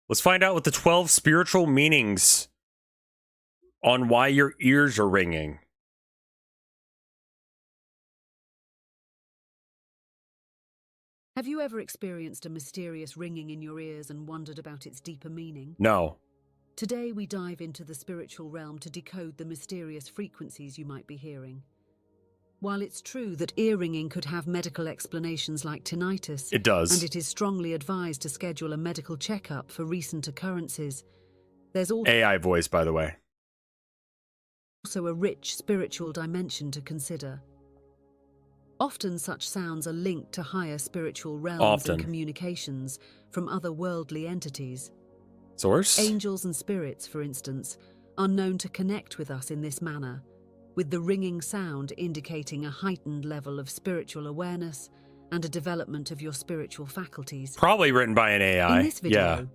Let's find out what the 12 spiritual meanings on why your ears are ringing. Have you ever experienced a mysterious ringing in your ears and wondered about its deeper meaning? No. Today we dive into the spiritual realm to decode the mysterious frequencies you might be hearing. While it's true that ear ringing could have medical explanations like tinnitus, It does. and it is strongly advised to schedule a medical checkup for recent occurrences, there's also AI voice, by the way. a rich spiritual dimension to consider. Often such sounds are linked to higher spiritual realms and communications from otherworldly entities. Source? Angels and spirits, for instance, are known to connect with us in this manner, with the ringing sound indicating a heightened level of spiritual awareness and a development of your spiritual faculties. Probably written by an AI. In this video,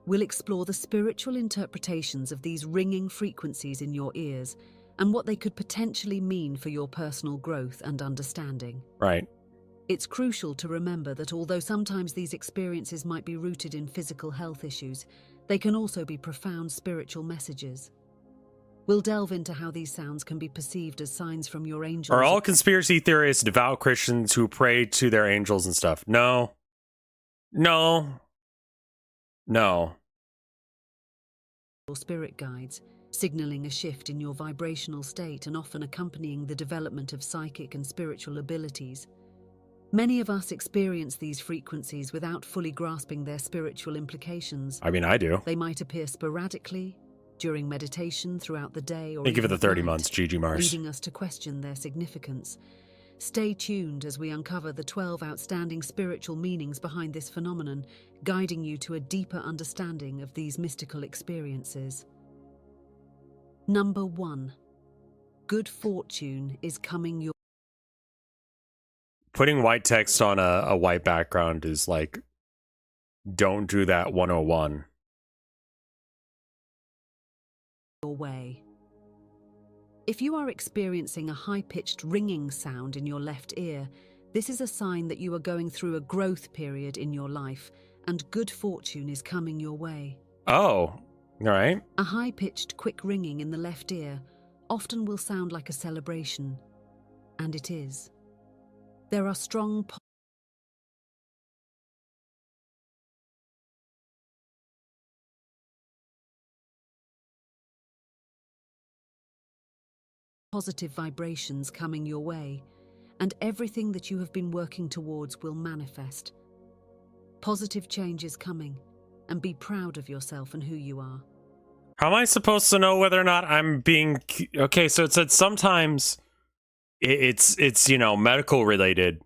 we'll explore the spiritual interpretations of these ringing frequencies in your ears and what they could potentially mean for your personal growth and understanding. Right. It's crucial to remember that although sometimes these experiences might be rooted in physical health issues, they can also be profound spiritual messages. We'll delve into how these sounds can be perceived as signs from your angels. Are all conspiracy theorists devout Christians who pray to their angels and stuff? No. No. No. Or spirit guides, signaling a shift in your vibrational state and often accompanying the development of psychic and spiritual abilities. Many of us experience these frequencies without fully grasping their spiritual implications. I mean, I do. They might appear sporadically, during meditation, throughout the day, or Thank you for the even 30 at night, months, GG Mars. leading us to question their significance. Stay tuned as we uncover the 12 outstanding spiritual meanings behind this phenomenon, guiding you to a deeper understanding of these mystical experiences. Number 1. Good fortune is coming your way. Putting white text on a white background is like, don't do that 101. If you are experiencing a high-pitched ringing sound in your left ear, this is a sign that you are going through a growth period in your life and good fortune is coming your way. Oh, all right. A high-pitched, quick ringing in the left ear often will sound like a celebration, and it is. There are strong positive vibrations coming your way, and everything that you have been working towards will manifest. Positive change is coming, and be proud of yourself and who you are. How am I supposed to know whether or not I'm being... Okay, so it said sometimes it's you know, medical related.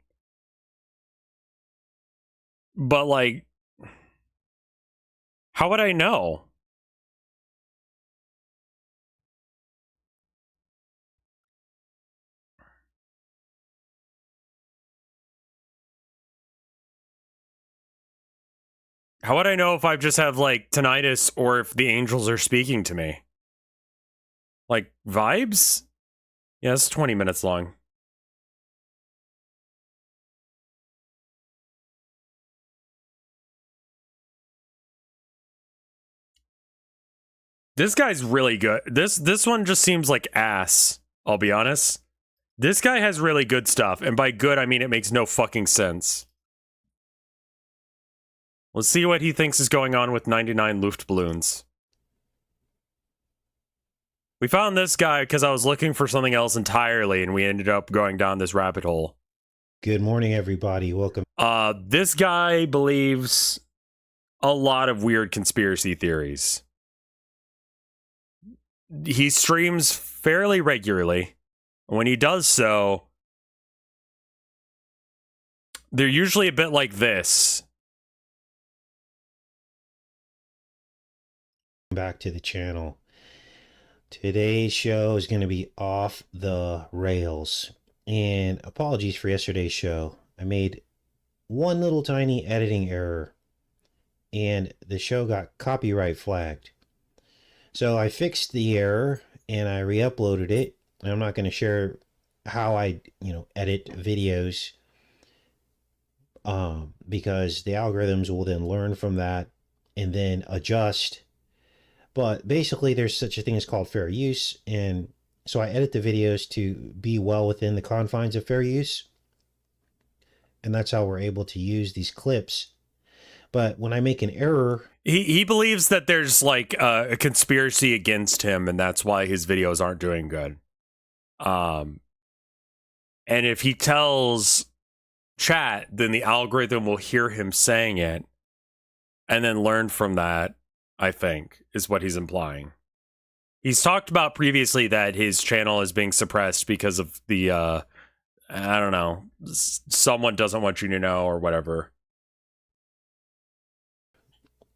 But, like, how would I know? How would I know if I just have, like, tinnitus or if the angels are speaking to me? Like, vibes? Yeah, it's 20 minutes long. This guy's really good. This one just seems like ass, I'll be honest. This guy has really good stuff, and by good, I mean it makes no fucking sense. Let's see what he thinks is going on with 99 Luftballons. We found this guy because I was looking for something else entirely, and we ended up going down this rabbit hole. Good morning, everybody. Welcome. This guy believes a lot of weird conspiracy theories. He streams fairly regularly. When he does so, they're usually a bit like this. Back to the channel. Today's show is going to be off the rails. And apologies for yesterday's show. I made one little tiny editing error. And the show got copyright flagged. So I fixed the error and I re-uploaded it. And I'm not going to share how I, edit videos. Because the algorithms will then learn from that and then adjust. But basically, there's such a thing as called fair use. And so I edit the videos to be well within the confines of fair use. And that's how we're able to use these clips. But when I make an error, he believes that there's like a conspiracy against him, and that's why his videos aren't doing good. And if he tells chat, then the algorithm will hear him saying it and then learn from that, I think, is what he's implying. He's talked about previously that his channel is being suppressed because of the, I don't know, someone doesn't want you to know or whatever.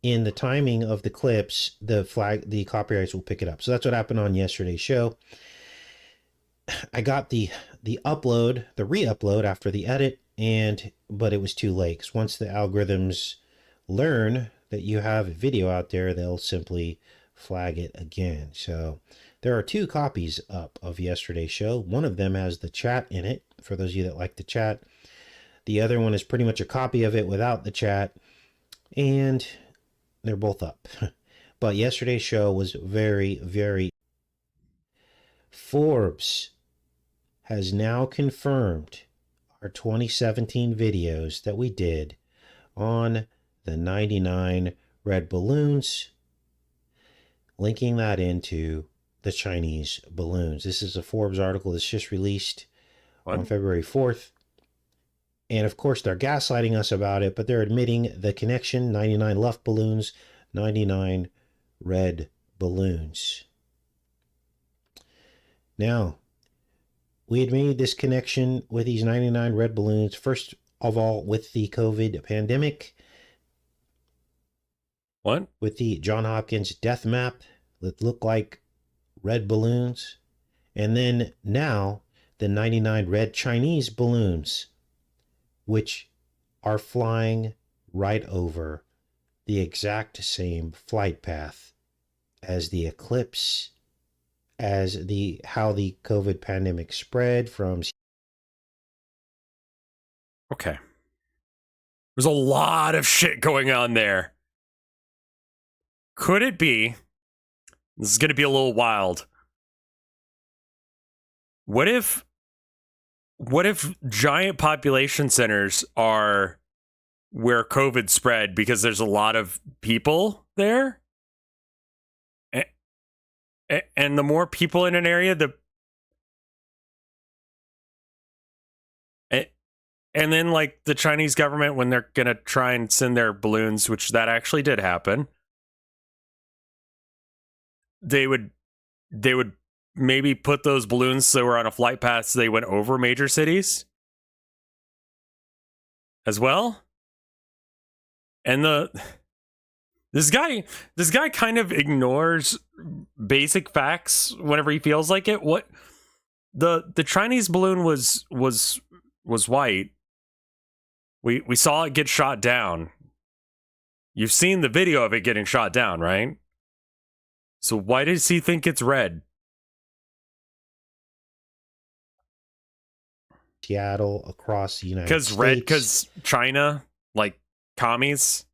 in the timing of the clips, the copyrights will pick it up. So that's what happened on yesterday's show. I got the upload, the re-upload after the edit, but it was too late. 'Cause once the algorithms learn that you have a video out there, they'll simply flag it again. So there are 2 copies up of yesterday's show. One of them has the chat in it, for those of you that like the chat. The other one is pretty much a copy of it without the chat, and they're both up. But yesterday's show was very, very... Forbes has now confirmed our 2017 videos that we did on the 99 red balloons, linking that into the Chinese balloons. This is a Forbes article that's just released on February 4th. And of course, they're gaslighting us about it, but they're admitting the connection: 99 Luft balloons, 99 red balloons. Now, we had made this connection with these 99 red balloons, first of all, with the COVID pandemic. What? With the Johns Hopkins death map that looked like red balloons. And then now, the 99 red Chinese balloons, which are flying right over the exact same flight path as the eclipse, as how the COVID pandemic spread from... Okay. There's a lot of shit going on there. Could it be, this is going to be a little wild, what if giant population centers are where COVID spread because there's a lot of people there? And the more people in an area, and then like the Chinese government, when they're going to try and send their balloons, which that actually did happen, they would maybe put those balloons so they were on a flight path so they went over major cities as well. And this guy kind of ignores basic facts whenever he feels like it. What the Chinese balloon was white. We saw it get shot down. You've seen the video of it getting shot down, right? So why does he think it's red? Seattle, across the United States. Because China, like commies.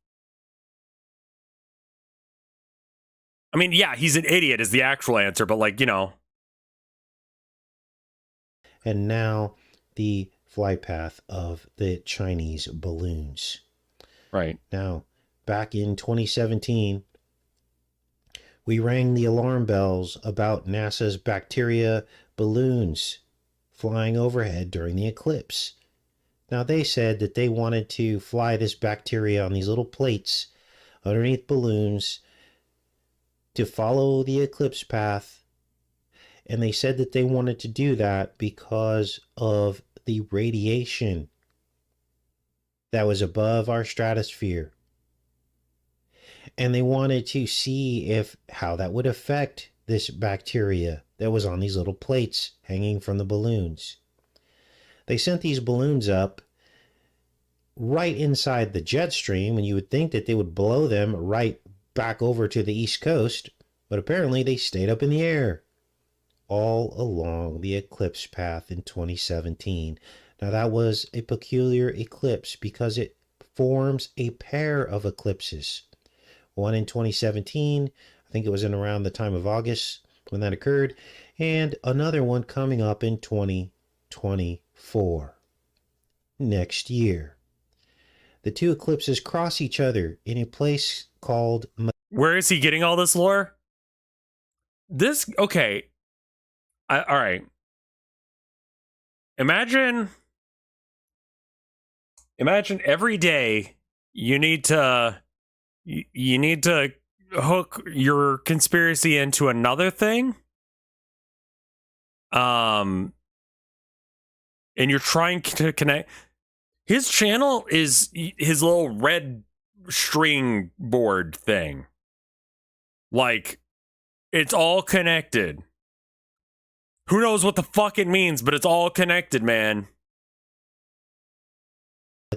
I mean, yeah, he's an idiot is the actual answer, but like, you know. And now the flight path of the Chinese balloons. Right. Now, back in 2017, we rang the alarm bells about NASA's bacteria balloons flying overhead during the eclipse. Now, they said that they wanted to fly this bacteria on these little plates underneath balloons to follow the eclipse path. And they said that they wanted to do that because of the radiation that was above our stratosphere. And they wanted to see how that would affect this bacteria that was on these little plates hanging from the balloons. They sent these balloons up right inside the jet stream, and you would think that they would blow them right back over to the East Coast, but apparently they stayed up in the air all along the eclipse path in 2017. Now, that was a peculiar eclipse because it forms a pair of eclipses. One in 2017, I think it was in around the time of August when that occurred, and another one coming up in 2024, next year. The two eclipses cross each other in a place called... Where is he getting all this lore? Okay. All right. Imagine every day you need to hook your conspiracy into another thing. And you're trying to connect. His channel is his little red string board thing. Like, it's all connected. Who knows what the fuck it means, but it's all connected, man.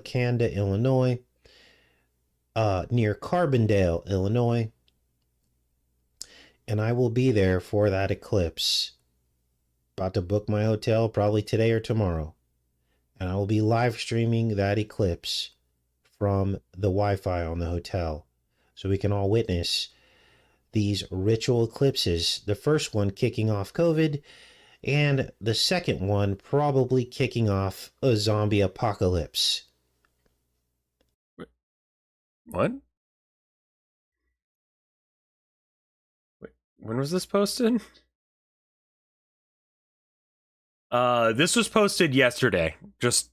Canada, Illinois, near Carbondale, Illinois. And I will be there for that eclipse. About to book my hotel probably today or tomorrow. And I will be live streaming that eclipse from the Wi-Fi on the hotel, so we can all witness these ritual eclipses. The first one kicking off COVID, and the second one probably kicking off a zombie apocalypse. What? Wait, when was this posted? This was posted yesterday. Just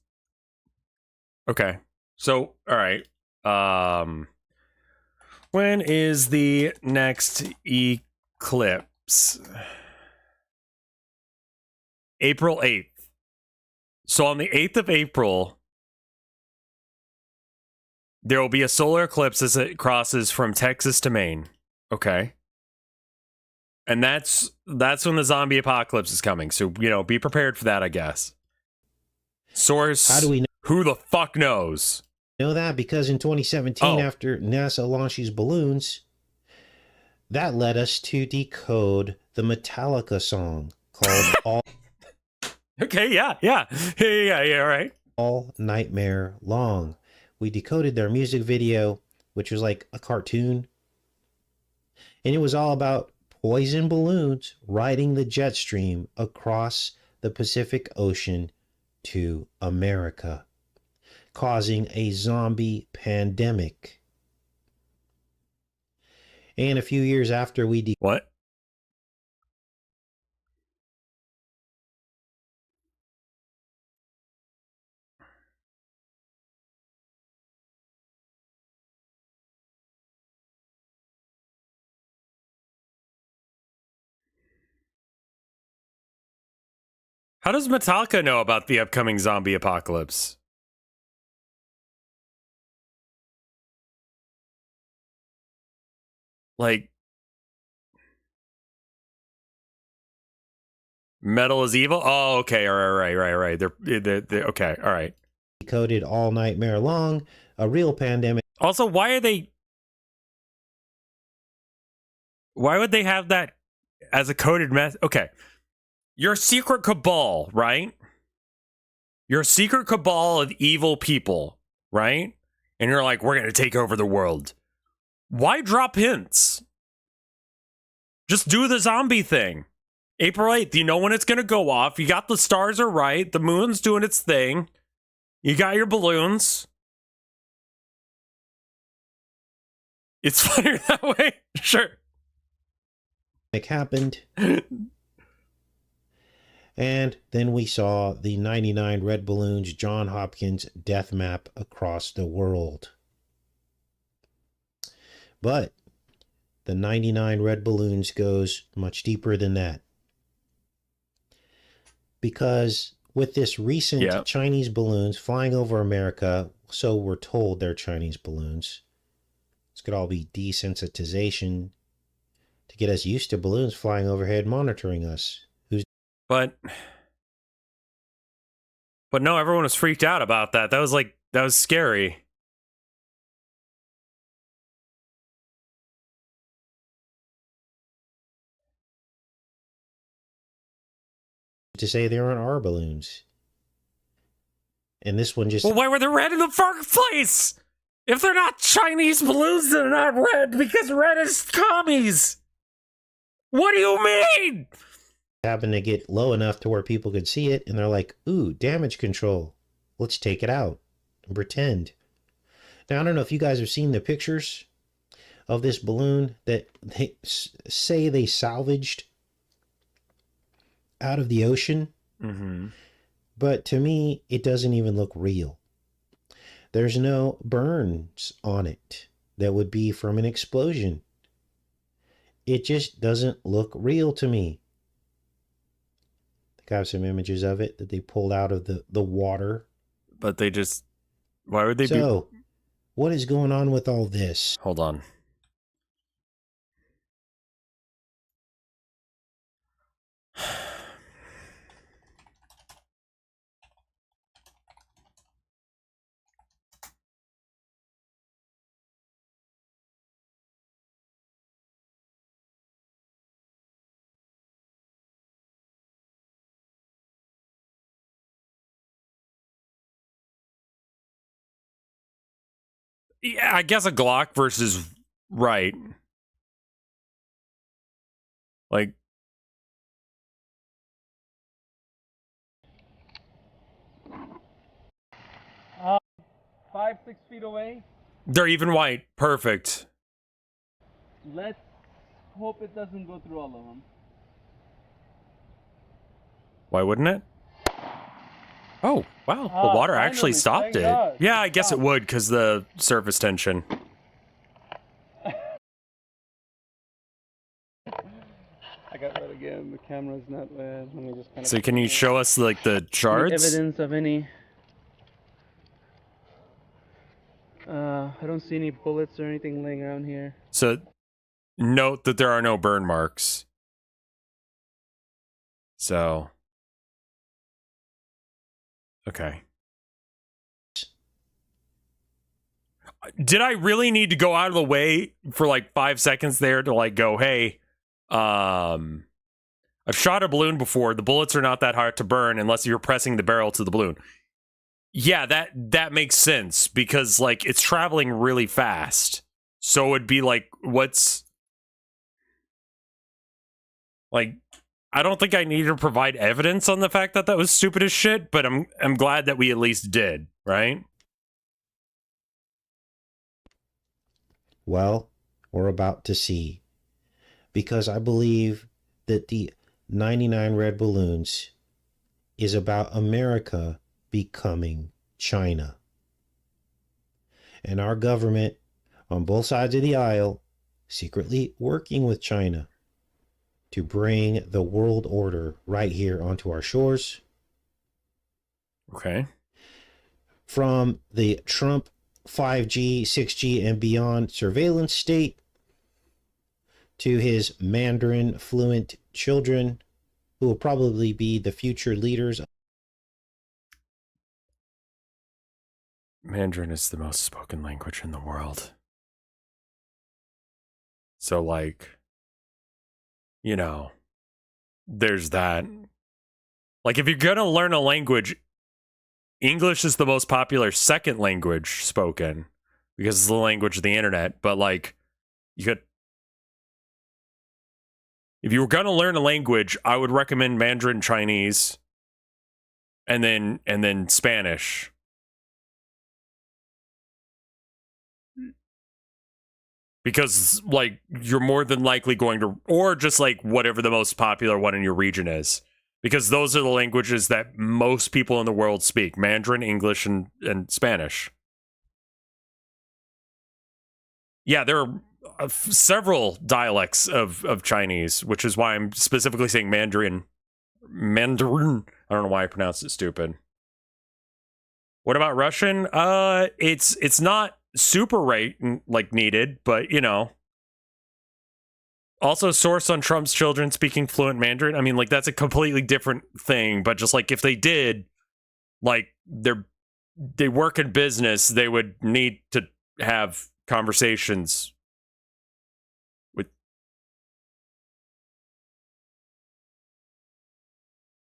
okay. So, all right. When is the next eclipse? April 8th. So on the 8th of April, there will be a solar eclipse as it crosses from Texas to Maine. Okay. And that's when the zombie apocalypse is coming. So, be prepared for that, I guess. Source, how do we know? Who the fuck knows? Know that because in 2017, after NASA launched these balloons, that led us to decode the Metallica song called All... Okay, yeah, all right. All Nightmare Long. We decoded their music video, which was like a cartoon. And it was all about poison balloons riding the jet stream across the Pacific Ocean to America, causing a zombie pandemic. And a few years after we... What? How does Metallica know about the upcoming zombie apocalypse? Like, metal is evil? Oh, okay, all right. They're okay, all right. Decoded All Nightmare Long, a real pandemic. Also, why would they have that as a coded method? Okay. You're a secret cabal, right? You're a secret cabal of evil people, right? And you're like, we're going to take over the world. Why drop hints? Just do the zombie thing. April 8th, you know when it's going to go off. You got the stars are right. The moon's doing its thing. You got your balloons. It's funnier that way. Sure. It happened. And then we saw the 99 red balloons, John Hopkins death map across the world. But the 99 red balloons goes much deeper than that. Because with this recent Chinese balloons flying over America, so we're told they're Chinese balloons. This could all be desensitization to get us used to balloons flying overhead monitoring us. But no, everyone was freaked out about that. That was scary. To say they aren't our balloons. And this one just... Well, why were they red in the first place? If they're not Chinese balloons, they're not red because red is commies. What do you mean? Happened to get low enough to where people could see it, and they're like, ooh, damage control. Let's take it out and pretend. Now, I don't know if you guys have seen the pictures of this balloon that they say they salvaged out of the ocean. Mm-hmm. But to me, it doesn't even look real. There's no burns on it that would be from an explosion. It just doesn't look real to me. I have some images of it that they pulled out of the water. But they just... Why would they So, what is going on with all this? Hold on. Yeah, I guess a Glock versus right. Like, 5-6 feet away. they're even white. Perfect. Let's hope it doesn't go through all of them. Why wouldn't it? Oh, wow. The water actually finally, stopped thank it. God. Yeah, I guess it would because the surface tension. I got that again. The camera's not bad. Let me just kind of. So can you show us like the charts? evidence of any? I don't see any bullets or anything laying around here. So note that there are no burn marks. So okay. Did I really need to go out of the way for like 5 seconds there to like go, hey, I've shot a balloon before. The bullets are not that hard to burn unless you're pressing the barrel to the balloon. Yeah, that makes sense because like it's traveling really fast. So it'd be like, what's like, I don't think I need to provide evidence on the fact that that was stupid as shit, but I'm glad that we at least did, right? Well, we're about to see. Because I believe that the 99 red balloons is about America becoming China. And our government on both sides of the aisle secretly working with China to bring the world order right here onto our shores. Okay. From the Trump 5G, 6G, and beyond surveillance state to his Mandarin fluent children who will probably be the future leaders. Mandarin is the most spoken language in the world. So, like, you know, there's that. Like, if you're gonna learn a language, English is the most popular second language spoken because it's the language of the internet. But, like, you could. If you were gonna learn a language, I would recommend Mandarin Chinese and then Spanish. Because, like, you're more than likely going to, or just, like, whatever the most popular one in your region is. Because those are the languages that most people in the world speak. Mandarin, English, and Spanish. Yeah, there are several dialects of Chinese, which is why I'm specifically saying Mandarin. Mandarin. I don't know why I pronounced it stupid. What about Russian? It's not super like needed, but you know. Also, source on Trump's children speaking fluent Mandarin. I mean, like that's a completely different thing. But just like if they did, like they work in business, they would need to have conversations with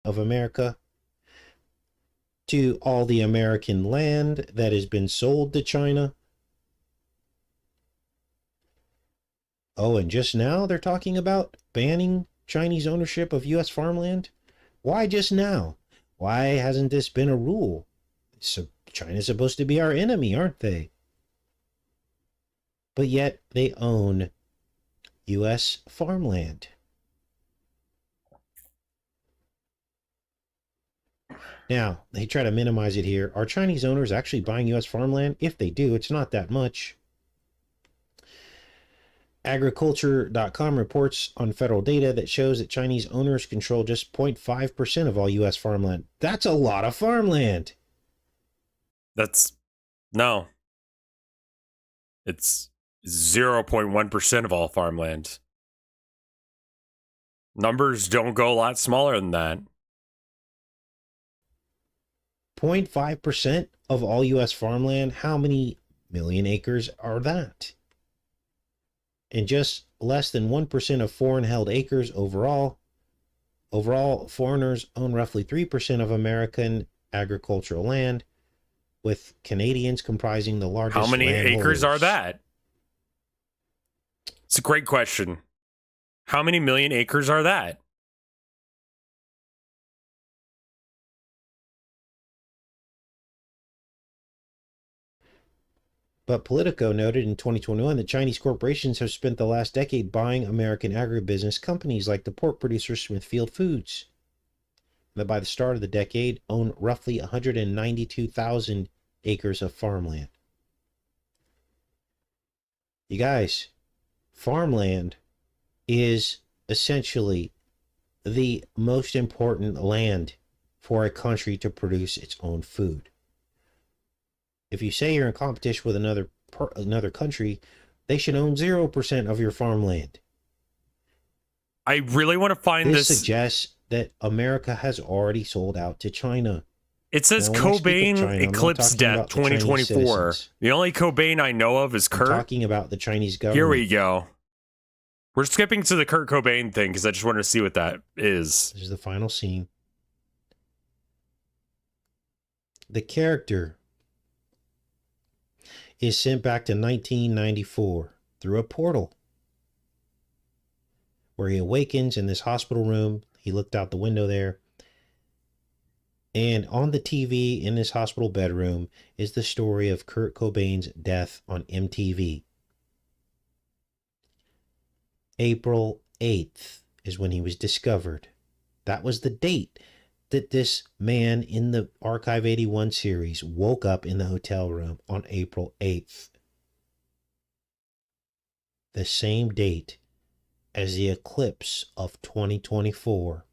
of America to all the American land that has been sold to China Oh, and just now they're talking about banning Chinese ownership of U.S. farmland? Why just now? Why hasn't this been a rule? So China's supposed to be our enemy, aren't they? But yet they own U.S. farmland. Now, they try to minimize it here. Are Chinese owners actually buying U.S. farmland? If they do, it's not that much. Agriculture.com reports on federal data that shows that Chinese owners control just 0.5% of all U.S. farmland. That's a lot of farmland. No. It's 0.1% of all farmland. Numbers don't go a lot smaller than that. 0.5% of all U.S. farmland? How many million acres are that? And just less than 1% of foreign-held acres overall. Overall, foreigners own roughly 3% of American agricultural land, with Canadians comprising the largest. How many acres are that? It's a great question. How many million acres are that? But Politico noted in 2021 that Chinese corporations have spent the last decade buying American agribusiness companies like the pork producer Smithfield Foods, that by the start of the decade own roughly 192,000 acres of farmland. You guys, farmland is essentially the most important land for a country to produce its own food. If you say you're in competition with another country, they should own 0% of your farmland. I really want to find this. This suggests that America has already sold out to China. It says Now, when I speak of Cobain China, I'm not eclipse talking death about the Chinese 2024. citizens. The only Cobain I know of is I'm Kurt. talking about the Chinese government. Here we go. We're skipping to the Kurt Cobain thing because I just wanted to see what that is. This is the final scene. The character is sent back to 1994 through a portal where he awakens in this hospital room. He looked out the window there. And on the TV in this hospital bedroom is the story of Kurt Cobain's death on MTV. April 8th is when he was discovered. That was the date that this man in the Archive 81 series woke up in the hotel room on April 8th. The same date as the eclipse of 2024,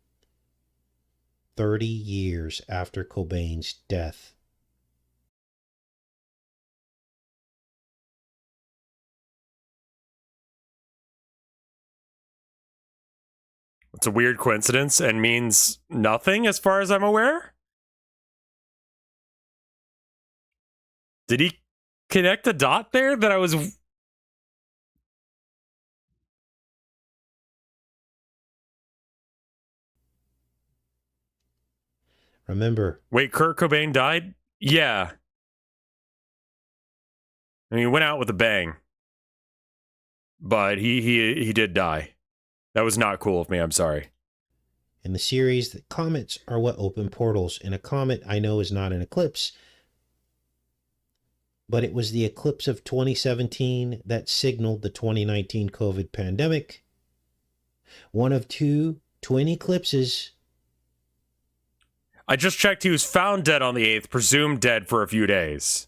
30 years after Cobain's death. It's a weird coincidence and means nothing as far as I'm aware. Did he connect the dot there that I was... Remember, Wait, Kurt Cobain died? Yeah. I mean, he went out with a bang. But he did die. That was not cool of me, I'm sorry. in the series, the comets are what open portals, and a comet I know is not an eclipse, but it was the eclipse of 2017 that signaled the 2019 COVID pandemic. One of two twin eclipses. I just checked he was found dead on the 8th, presumed dead for a few days.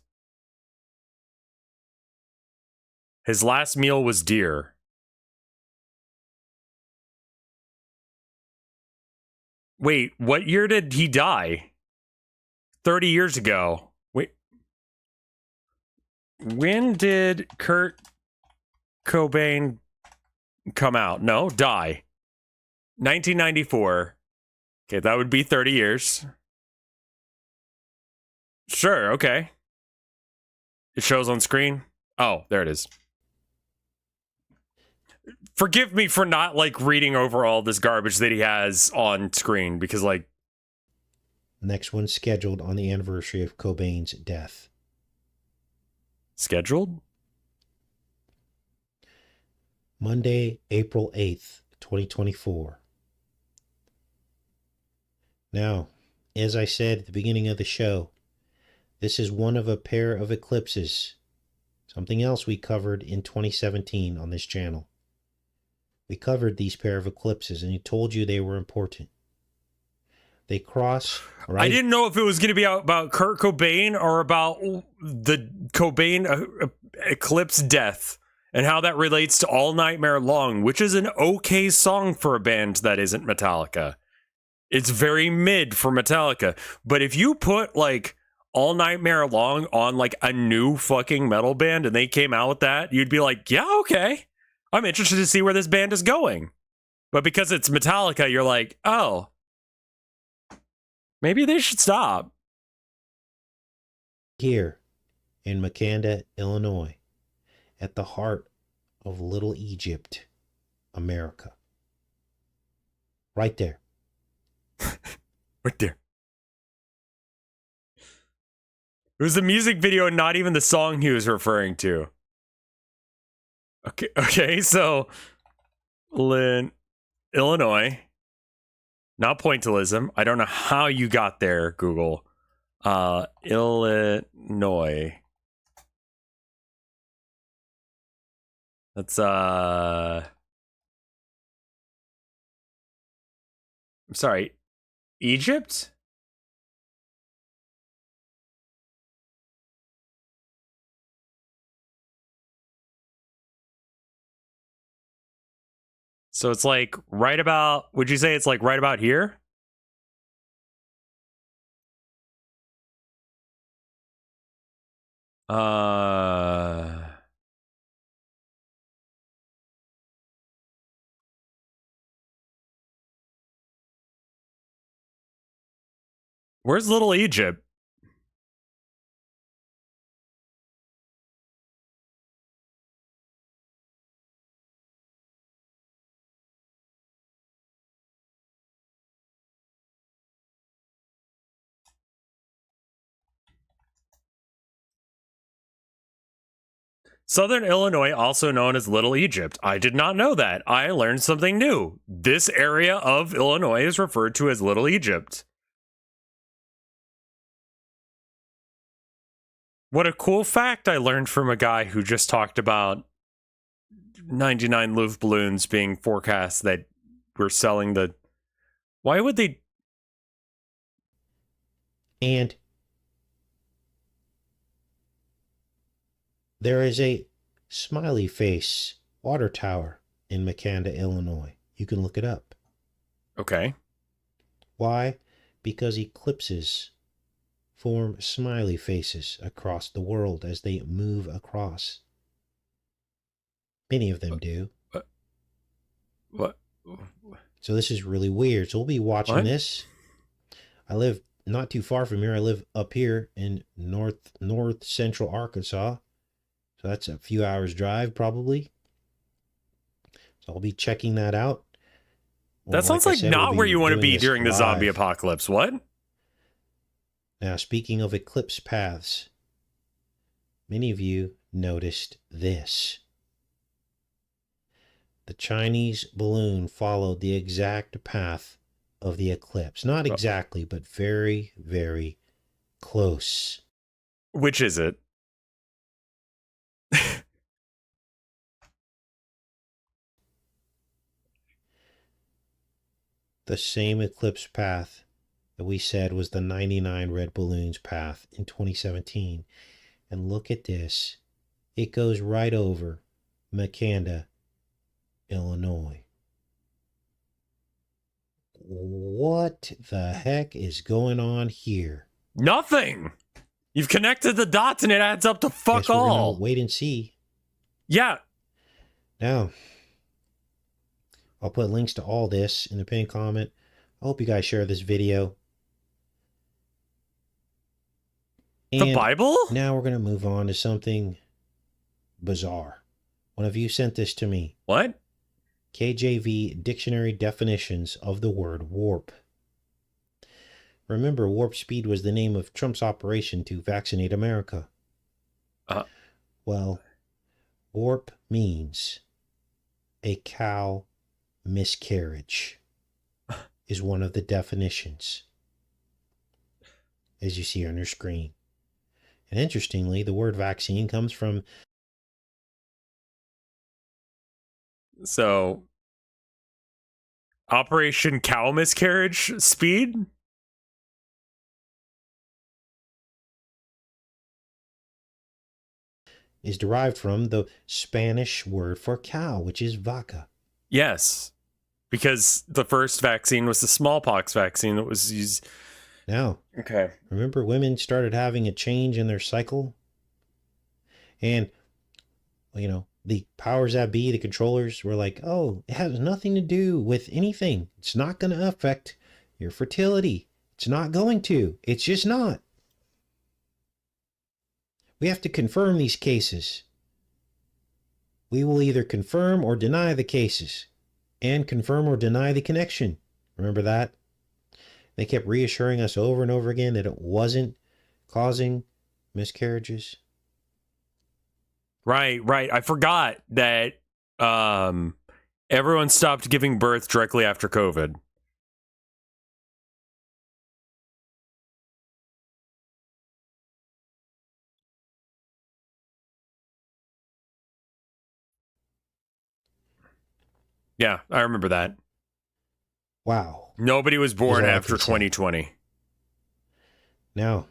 His last meal was deer. Wait, what year did he die? 30 years ago. Wait. When did Kurt Cobain come out? No, die. 1994. Okay, that would be 30 years. Sure, okay. It shows on screen. Oh, there it is. Forgive me for not, reading over all this garbage that he has on screen, because, Next one scheduled on the anniversary of Cobain's death. Scheduled? Monday, April 8th, 2024. Now, as I said at the beginning of the show, this is one of a pair of eclipses. Something else we covered in 2017 on this channel. We covered these pair of eclipses and he told you they were important. They cross right. I didn't know if it was going to be about Kurt Cobain or about the Cobain eclipse death and how that relates to All Nightmare Long, which is an okay song for a band that isn't Metallica. It's very mid for Metallica. But if you put like All Nightmare Long on like a new fucking metal band and they came out with that, you'd be like, yeah, okay. I'm interested to see where this band is going. But because it's Metallica, you're like, oh, maybe they should stop. Here in Makanda, Illinois, at the heart of Little Egypt, America. Right there. Right there. It was the music video, not even the song he was referring to. Okay, so Illinois, not pointillism. I don't know how you got there, Google. Illinois. That's I'm sorry, Egypt? So it's like right about, would you say it's like right about here? Where's Little Egypt? Southern Illinois, also known as Little Egypt. I did not know that. I learned something new. This area of Illinois is referred to as Little Egypt. What a cool fact I learned from a guy who just talked about 99 Louvre balloons being forecast that we're selling the... Why would they... And there is a smiley face water tower in Makanda, Illinois. You can look it up. Okay. Why? Because eclipses form smiley faces across the world as they move across. Many of them do. What? So this is really weird. So we'll be watching this. I live not too far from here. I live up here in north central Arkansas. So that's a few hours drive probably. So I'll be checking that out. That sounds like not where you want to be during the zombie apocalypse. What? Now, speaking of eclipse paths, many of you noticed this. The Chinese balloon followed the exact path of the eclipse. Not exactly, but very, very close. Which is it? The same eclipse path that we said was the 99 red balloons path in 2017. And look at this. It goes right over Makanda, Illinois. What the heck is going on here? Nothing. You've connected the dots and it adds up to fuck all. We're gonna wait and see. Yeah. Now, I'll put links to all this in the pinned comment. I hope you guys share this video. And the Bible? Now we're going to move on to something bizarre. One of you sent this to me. What? KJV dictionary definitions of the word warp. Remember, warp speed was the name of Trump's operation to vaccinate America. Well, warp means a cow miscarriage is one of the definitions, as you see on your screen. And interestingly, the word vaccine comes from... So, Operation Cow Miscarriage Speed? is derived from the Spanish word for cow, which is vaca. Yes, because the first vaccine was the smallpox vaccine that was used. Now, Okay. remember women started having a change in their cycle? And, you know, the powers that be, the controllers, were like, oh, it has nothing to do with anything. It's not going to affect your fertility. It's not going to. It's just not. We have to confirm these cases. We will either confirm or deny the cases, and confirm or deny the connection. Remember that? They kept reassuring us over and over again that it wasn't causing miscarriages. Right. I forgot that everyone stopped giving birth directly after COVID. Yeah, I remember that. Wow. Nobody was born all I after can say. 2020. Now,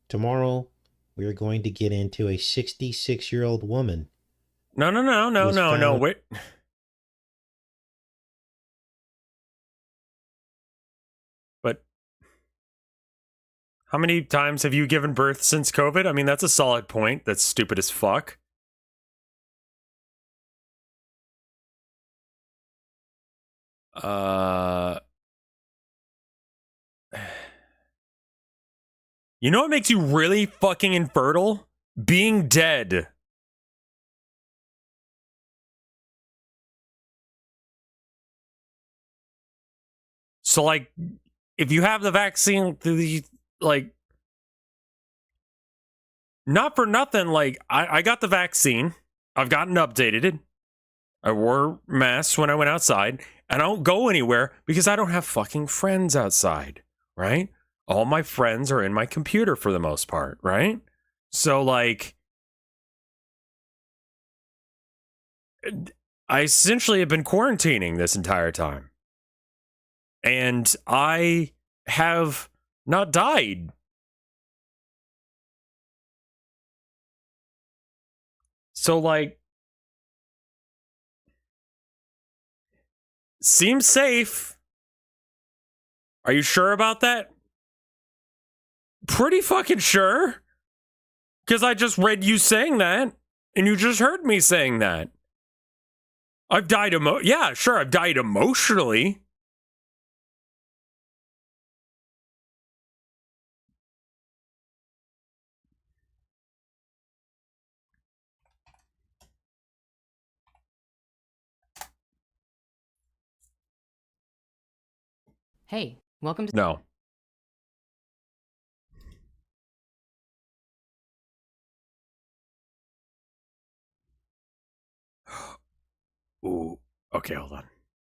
tomorrow we are going to get into a 66-year-old woman. No. was found- Wait. But how many times have you given birth since COVID? I mean, that's a solid point. That's stupid as fuck. You know what makes you really fucking infertile? Being dead. So, like, if you have the vaccine, like, not for nothing, like, I got the vaccine. I've gotten updated. I wore masks when I went outside, and I don't go anywhere because I don't have fucking friends outside, right? All my friends are in my computer for the most part, right? So, like, I essentially have been quarantining this entire time. And I have not died. So, like, seems safe. Are you sure about that? Pretty fucking sure. Because I just read you saying that, and you just heard me saying that. I've died yeah, sure, I've died emotionally. Hey, welcome to... No. Ooh, okay, hold on.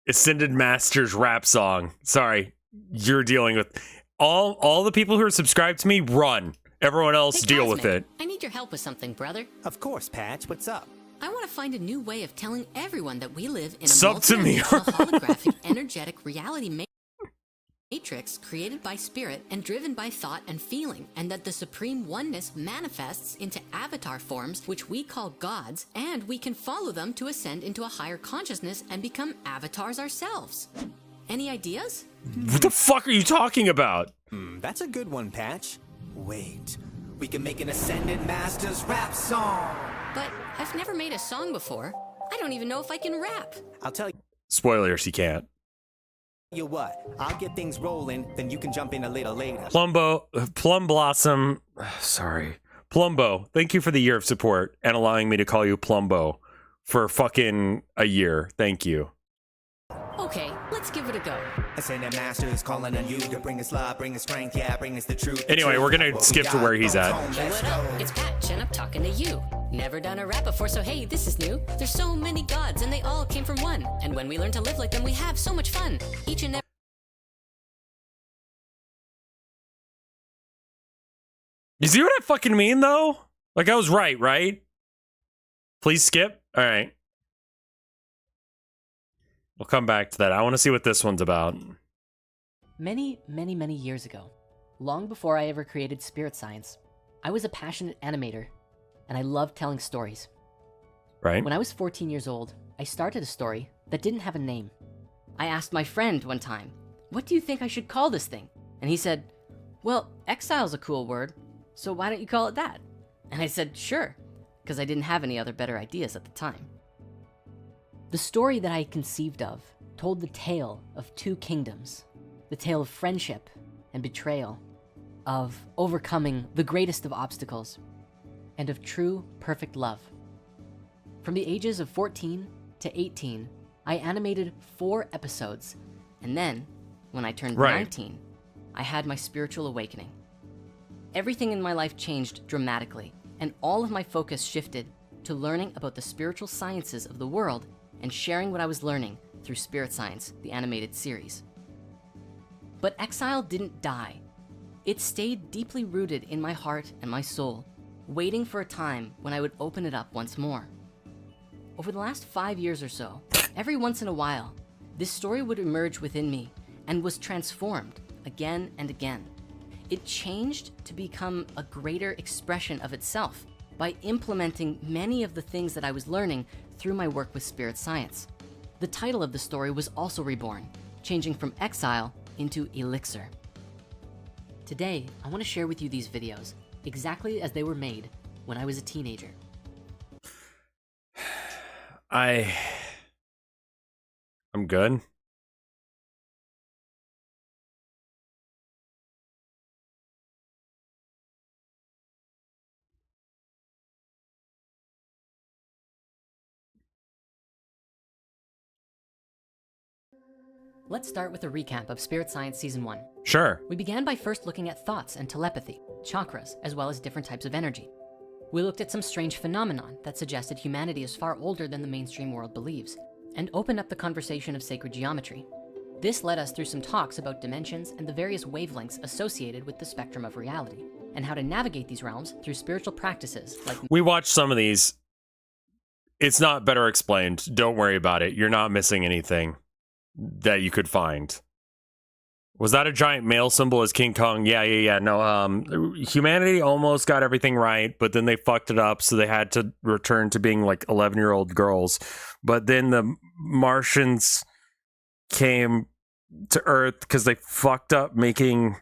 Ascended Masters rap song. Sorry, you're dealing with all the people who are subscribed to me. Run. Everyone else Hey, deal with Cosmic, it. I need your help with something, brother. Of course, Patch. What's up? I want to find a new way of telling everyone that we live in a Sub to me. multi-dimensional holographic energetic reality matrix created by spirit and driven by thought and feeling, and that the supreme oneness manifests into avatar forms which we call gods, and we can follow them to ascend into a higher consciousness and become avatars ourselves. Any ideas? What the fuck are you talking about? That's a good one, Patch. Wait, we can make an Ascended Masters rap song. But I've never made a song before. I don't even know if I can rap. I'll tell Spoilers, he can't. you what, I'll get things rolling, then you can jump in a little later. Plum Blossom, sorry. Plumbo, thank you for the year of support and allowing me to call you Plumbo for fucking a year. Thank you. Okay, let's give it a go. Ascended masters calling on you to bring us love, bring us strength, yeah, bring us the truth. Anyway, we're gonna skip to where he's at. Hey, what up? It's Patch, and I'm talking to you. Never done a rap before, so hey, this is new. There's so many gods, and they all came from one. And when we learn to live like them, we have so much fun. Each and every... You see what I fucking mean, though? Like, I was right? Please skip? All right. We'll come back to that. I want to see what this one's about. Many, many, many years ago, long before I ever created spirit science, I was a passionate animator, and I loved telling stories. Right? When I was 14 years old, I started a story that didn't have a name. I asked my friend one time, "What do you think I should call this thing?" And he said, "Well, exile's a cool word, so why don't you call it that?" And I said, "Sure," because I didn't have any other better ideas at the time. The story that I conceived of told the tale of two kingdoms, the tale of friendship and betrayal, of overcoming the greatest of obstacles, and of true, perfect love. From the ages of 14 to 18, I animated 4 episodes, and then, when I turned 19, I had my spiritual awakening. Everything in my life changed dramatically, and all of my focus shifted to learning about the spiritual sciences of the world and sharing what I was learning through Spirit Science, the animated series. But Exile didn't die. It stayed deeply rooted in my heart and my soul, waiting for a time when I would open it up once more. Over the last 5 years or so, every once in a while, this story would emerge within me and was transformed again and again. It changed to become a greater expression of itself by implementing many of the things that I was learning through my work with Spirit Science. The title of the story was also reborn, changing from Exile into Elixir. Today, I want to share with you these videos, exactly as they were made when I was a teenager. I'm good. Let's start with a recap of Spirit Science Season 1. Sure. We began by first looking at thoughts and telepathy, chakras, as well as different types of energy. We looked at some strange phenomenon that suggested humanity is far older than the mainstream world believes, and opened up the conversation of sacred geometry. This led us through some talks about dimensions and the various wavelengths associated with the spectrum of reality, and how to navigate these realms through spiritual practices like... We watched some of these. It's not better explained. Don't worry about it. You're not missing anything that you could find. Was that a giant male symbol as King Kong? Yeah. No, humanity almost got everything right, but then they fucked it up, so they had to return to being like 11-year-old girls. But then the Martians came to Earth because they fucked up making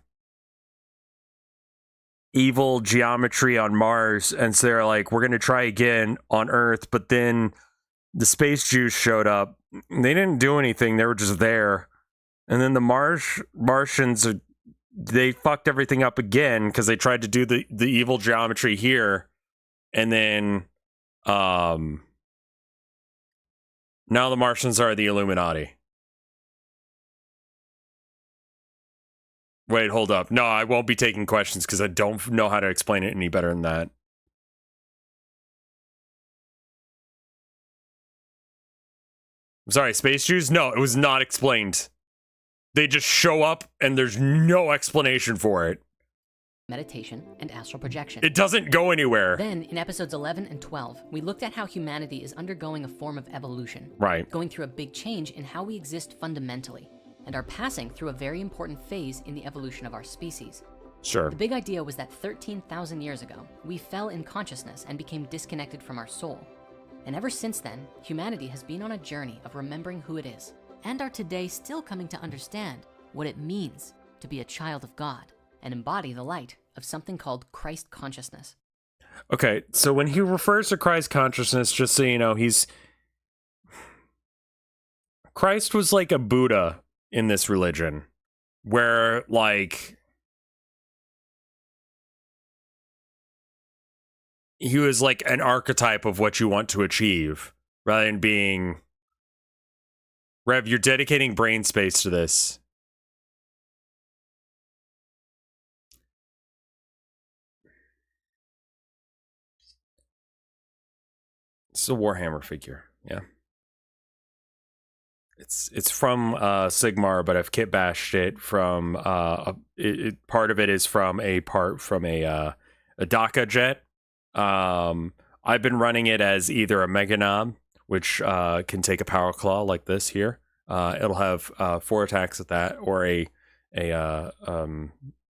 evil geometry on Mars, and so they're like, we're gonna try again on Earth. But then the space Jews showed up. They didn't do anything. They were just there. And then the Martians, they fucked everything up again because they tried to do the evil geometry here. And then now the Martians are the Illuminati. Wait, hold up. No, I won't be taking questions because I don't know how to explain it any better than that. I'm sorry, space Jews? No, it was not explained. They just show up and there's no explanation for it. meditation, and astral projection. It doesn't go anywhere. Then, in episodes 11 and 12, we looked at how humanity is undergoing a form of evolution. Right. Going through a big change in how we exist fundamentally, and are passing through a very important phase in the evolution of our species. Sure. The big idea was that 13,000 years ago, we fell in consciousness and became disconnected from our soul. And ever since then, humanity has been on a journey of remembering who it is, and are today still coming to understand what it means to be a child of God and embody the light of something called Christ consciousness. Okay, so when he refers to Christ consciousness, just so you know, Christ was like a Buddha in this religion, where like he was like an archetype of what you want to achieve, rather than being Rev, you're dedicating brain space to this. It's a Warhammer figure, yeah. It's from Sigmar, but I've kit bashed it from part of it is from a Daka jet. I've been running it as either a Mega Knob, which can take a Power Claw like this here. It'll have 4 attacks with that, or a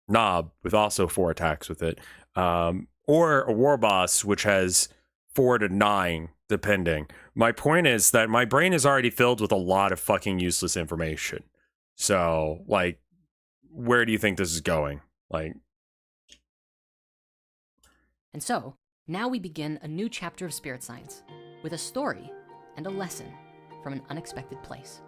Knob with also 4 attacks with it, or a War Boss, which has 4 to 9 depending. My point is that my brain is already filled with a lot of fucking useless information. So, like, where do you think this is going? Like, And so, now we begin a new chapter of spirit science, with a story and a lesson from an unexpected place.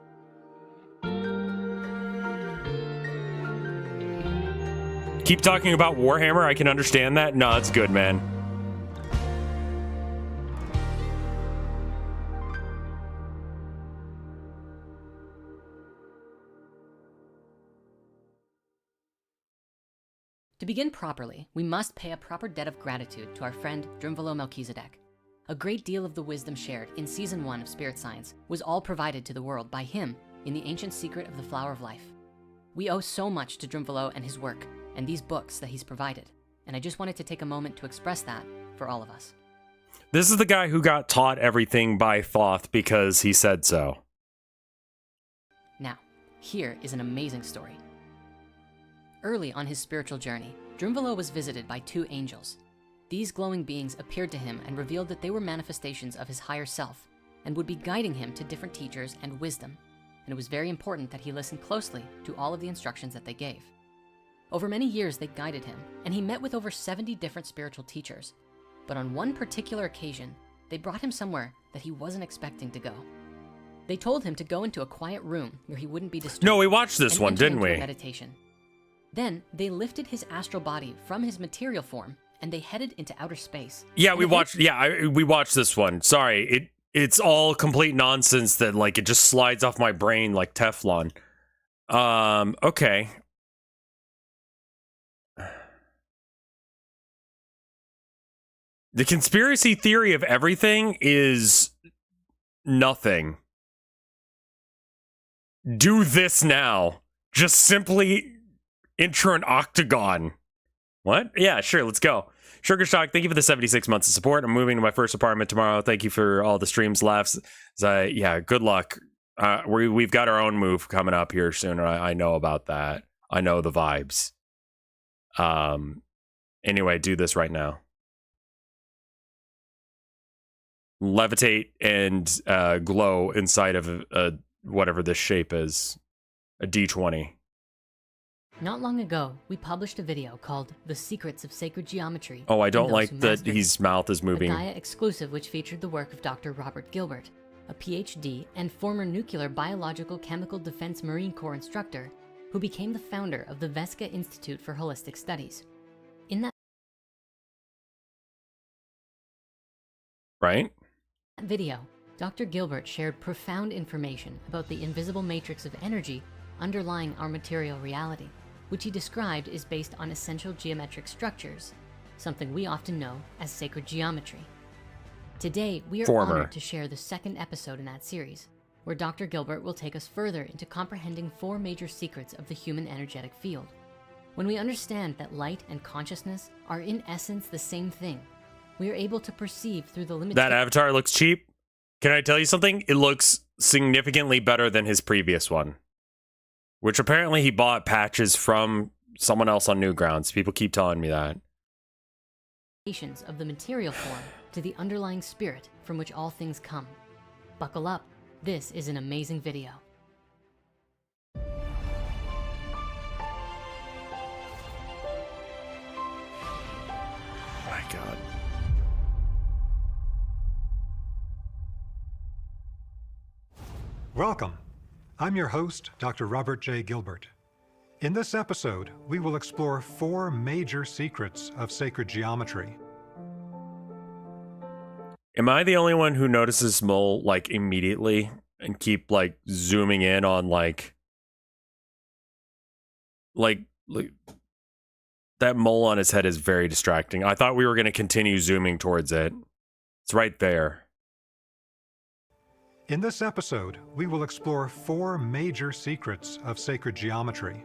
keep talking about Warhammer. I can understand that. No, it's good, man. To begin properly, we must pay a proper debt of gratitude to our friend Drimvalo Melchizedek. A great deal of the wisdom shared in Season 1 of Spirit Science was all provided to the world by him in the ancient secret of the Flower of Life. We owe so much to Drimvalo and his work and these books that he's provided, and I just wanted to take a moment to express that for all of us. This is the guy who got taught everything by Thoth because he said so. Now, here is an amazing story. Early on his spiritual journey, Drimvalo was visited by 2 angels. These glowing beings appeared to him and revealed that they were manifestations of his higher self and would be guiding him to different teachers and wisdom. And it was very important that he listened closely to all of the instructions that they gave. Over many years, they guided him, and he met with over 70 different spiritual teachers. But on one particular occasion, they brought him somewhere that he wasn't expecting to go. They told him to go into a quiet room where he wouldn't be disturbed. No, we watched this and one, enter didn't into a we? meditation. Then they lifted his astral body from his material form and they headed into outer space. Yeah, we watched. Yeah, we watched this one. Sorry, it's all complete nonsense that like it just slides off my brain like Teflon. Okay. The conspiracy theory of everything is nothing. Do this now. Just simply enter an octagon. What? Yeah, sure, let's go. Sugar Shock, thank you for the 76 months of support. I'm moving to my first apartment tomorrow. Thank you for all the streams, laughs. Yeah, good luck. We've got our own move coming up here soon. I know about that. I know the vibes. Anyway, do this right now. Levitate and glow inside of whatever this shape is. A D20. Not long ago, we published a video called The Secrets of Sacred Geometry. Oh, I don't like that his mouth is moving. A Gaia exclusive which featured the work of Dr. Robert Gilbert, a PhD and former nuclear biological chemical defense Marine Corps instructor who became the founder of the Vesca Institute for Holistic Studies. In that video, Dr. Gilbert shared profound information about the invisible matrix of energy underlying our material reality, which he described is based on essential geometric structures, something we often know as sacred geometry. Today, we are honored to share the second episode in that series, where Dr. Gilbert will take us further into comprehending 4 major secrets of the human energetic field. When we understand that light and consciousness are in essence the same thing, we are able to perceive through the limitations. That avatar looks cheap. Can I tell you something? It looks significantly better than his previous one, which apparently he bought patches from someone else on Newgrounds. People keep telling me that. Of the material form to the underlying spirit from which all things come. Buckle up. This is an amazing video. My God. Welcome. I'm your host, Dr. Robert J. Gilbert. In this episode, we will explore 4 major secrets of sacred geometry. Am I the only one who notices Mole like immediately and keep like zooming in on like that mole on his head is very distracting. I thought we were going to continue zooming towards it. It's right there. In this episode, we will explore 4 major secrets of sacred geometry.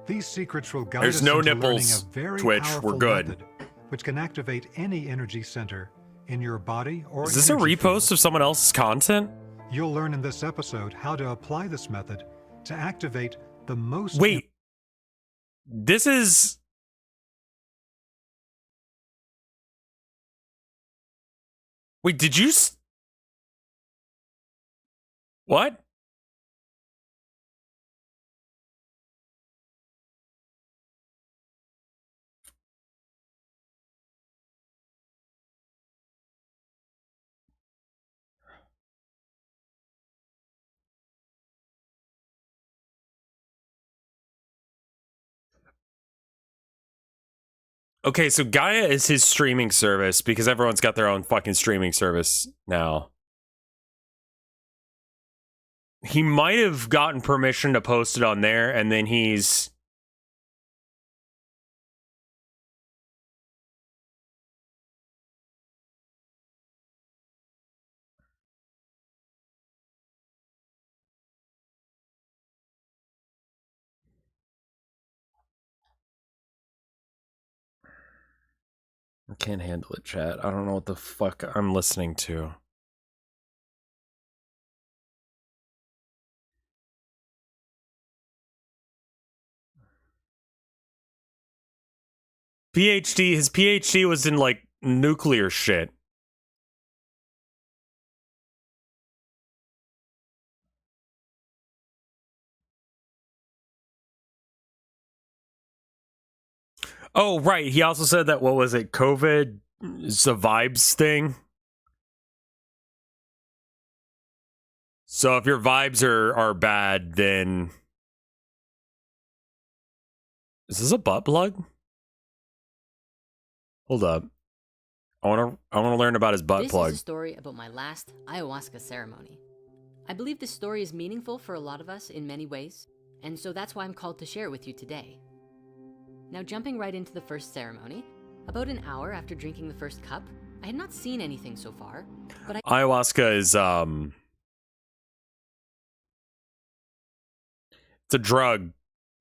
These secrets will guide There's us no into nipples, learning a very Twitch. powerful We're good. method which can activate any energy center in your body or Is this a energy repost field. of someone else's content? You'll learn in this episode how to apply this method to activate the most... Wait. This is... Wait, did you... What? Okay, so Gaia is his streaming service because everyone's got their own fucking streaming service now. He might have gotten permission to post it on there, and then he's... I can't handle it, chat. I don't know what the fuck I'm listening to. His PhD was in, like, nuclear shit. Oh, right. He also said that, what was it, COVID is a vibes thing? So if your vibes are bad, then... Is this a butt plug? Hold up. I want to learn about his butt plug. This is a story about my last ayahuasca ceremony. I believe this story is meaningful for a lot of us in many ways, and so that's why I'm called to share it with you today. Now, jumping right into the first ceremony, about an hour after drinking the first cup, I had not seen anything so far, but Ayahuasca is it's a drug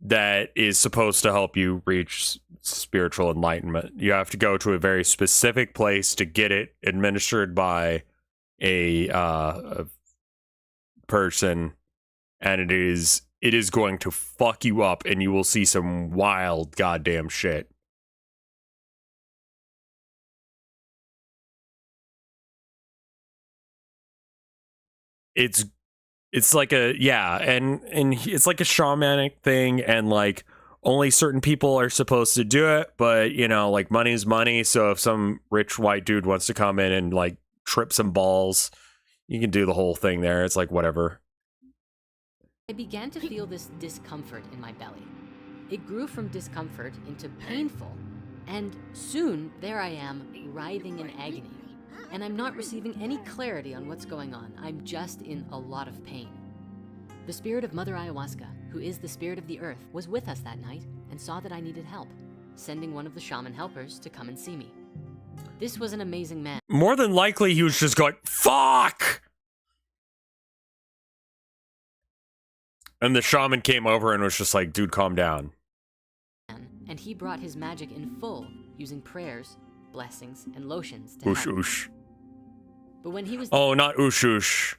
that is supposed to help you reach spiritual enlightenment. You have to go to a very specific place to get it administered by a person, and it is going to fuck you up, and you will see some wild goddamn shit. It's like a, yeah, and it's like a shamanic thing, and like only certain people are supposed to do it, but you know, like money's money, so if some rich white dude wants to come in and like trip some balls, you can do the whole thing there. It's like whatever. I began to feel this discomfort in my belly. It grew from discomfort into painful, and soon there I am, writhing in agony. And I'm not receiving any clarity on what's going on. I'm just in a lot of pain. The spirit of Mother Ayahuasca, who is the spirit of the earth, was with us that night and saw that I needed help, sending one of the shaman helpers to come and see me. This was an amazing man. More than likely, he was just going, fuck! And the shaman came over and was just like, dude, calm down. And he brought his magic in full, using prayers, blessings, and lotions to Oosh, help. oosh. But when he was... Oh, not oosh, oosh.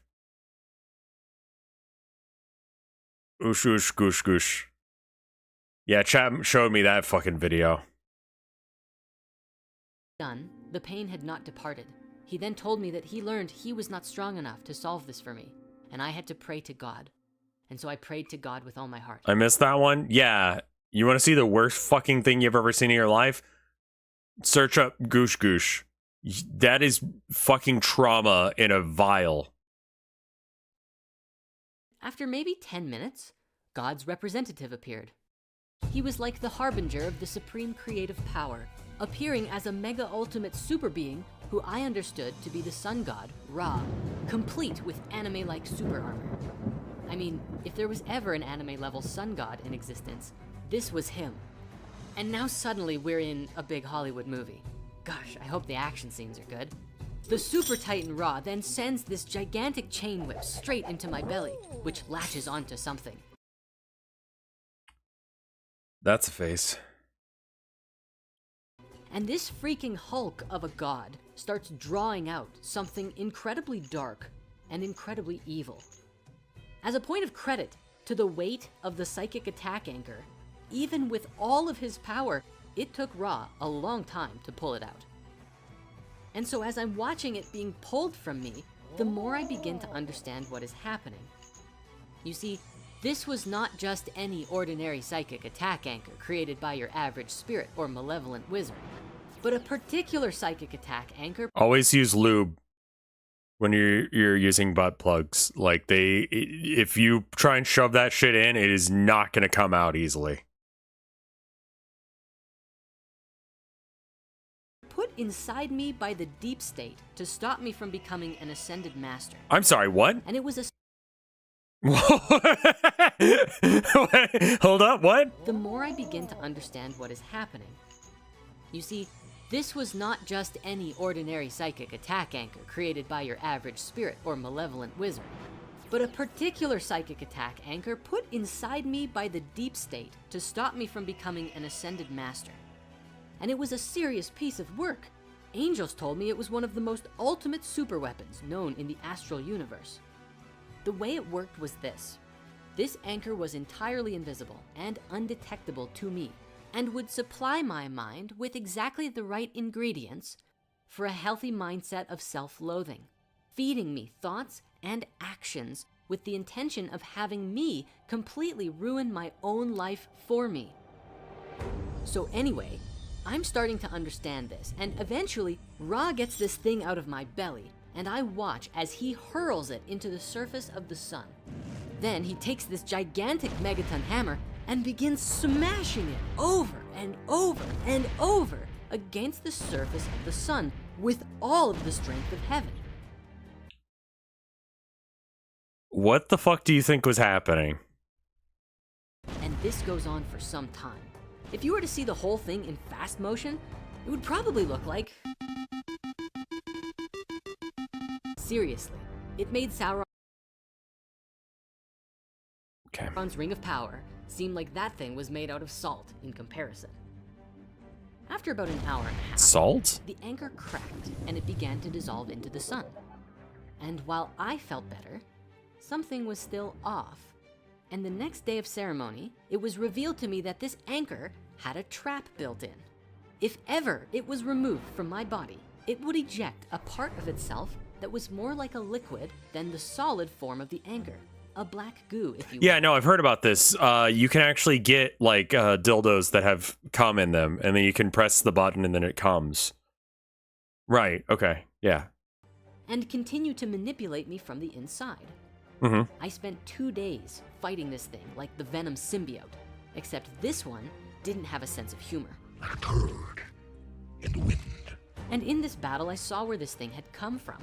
Oosh, oosh, goosh, goosh. Yeah, chat showed me that fucking video. done, the pain had not departed. He then told me that he learned he was not strong enough to solve this for me, and I had to pray to God. And so I prayed to God with all my heart. I missed that one? Yeah. You want to see the worst fucking thing you've ever seen in your life? Search up Goosh Goosh. That is fucking trauma in a vial. After maybe 10 minutes, God's representative appeared. He was like the harbinger of the supreme creative power, appearing as a mega ultimate super being who I understood to be the sun god, Ra, complete with anime-like super armor. I mean, if there was ever an anime-level sun god in existence, this was him. And now suddenly we're in a big Hollywood movie. Gosh, I hope the action scenes are good. The Super Titan Ra then sends this gigantic chain whip straight into my belly, which latches onto something. That's a face. And this freaking hulk of a god starts drawing out something incredibly dark and incredibly evil. As a point of credit to the weight of the psychic attack anchor, even with all of his power, it took Ra a long time to pull it out. And so as I'm watching it being pulled from me, the more I begin to understand what is happening. You see, this was not just any ordinary psychic attack anchor created by your average spirit or malevolent wizard, but a particular psychic attack anchor. Always use lube when you're using butt plugs. Like if you try and shove that shit in, it is not going to come out easily. Put inside me by the deep state to stop me from becoming an ascended master. I'm sorry, what? And it was a... Hold up, what? The more I begin to understand what is happening. You see, this was not just any ordinary psychic attack anchor created by your average spirit or malevolent wizard, but a particular psychic attack anchor put inside me by the deep state to stop me from becoming an ascended master. And it was a serious piece of work. Angels told me it was one of the most ultimate super weapons known in the astral universe. The way it worked was this. This anchor was entirely invisible and undetectable to me, and would supply my mind with exactly the right ingredients for a healthy mindset of self-loathing, feeding me thoughts and actions with the intention of having me completely ruin my own life for me. So anyway, I'm starting to understand this, and eventually Ra gets this thing out of my belly, and I watch as he hurls it into the surface of the sun. Then he takes this gigantic megaton hammer and begins smashing it over and over and over against the surface of the sun with all of the strength of heaven. What the fuck do you think was happening? And this goes on for some time. If you were to see the whole thing in fast motion, it would probably look like... Seriously, it made Sauron's Ring of Power seem like that thing was made out of salt in comparison. After about an hour and a half, Salt? the anchor cracked and it began to dissolve into the sun. And while I felt better, something was still off. And the next day of ceremony, it was revealed to me that this anchor had a trap built in. If ever it was removed from my body, it would eject a part of itself that was more like a liquid than the solid form of the anchor. A black goo, if you will. Yeah, no, I've heard about this. You can actually get like dildos that have cum in them, and then you can press the button and then it comes. Right, okay, yeah. And continue to manipulate me from the inside. Mm-hmm. I spent 2 days fighting this thing like the Venom symbiote, except this one didn't have a sense of humor. Like a turd in the wind. And in this battle, I saw where this thing had come from.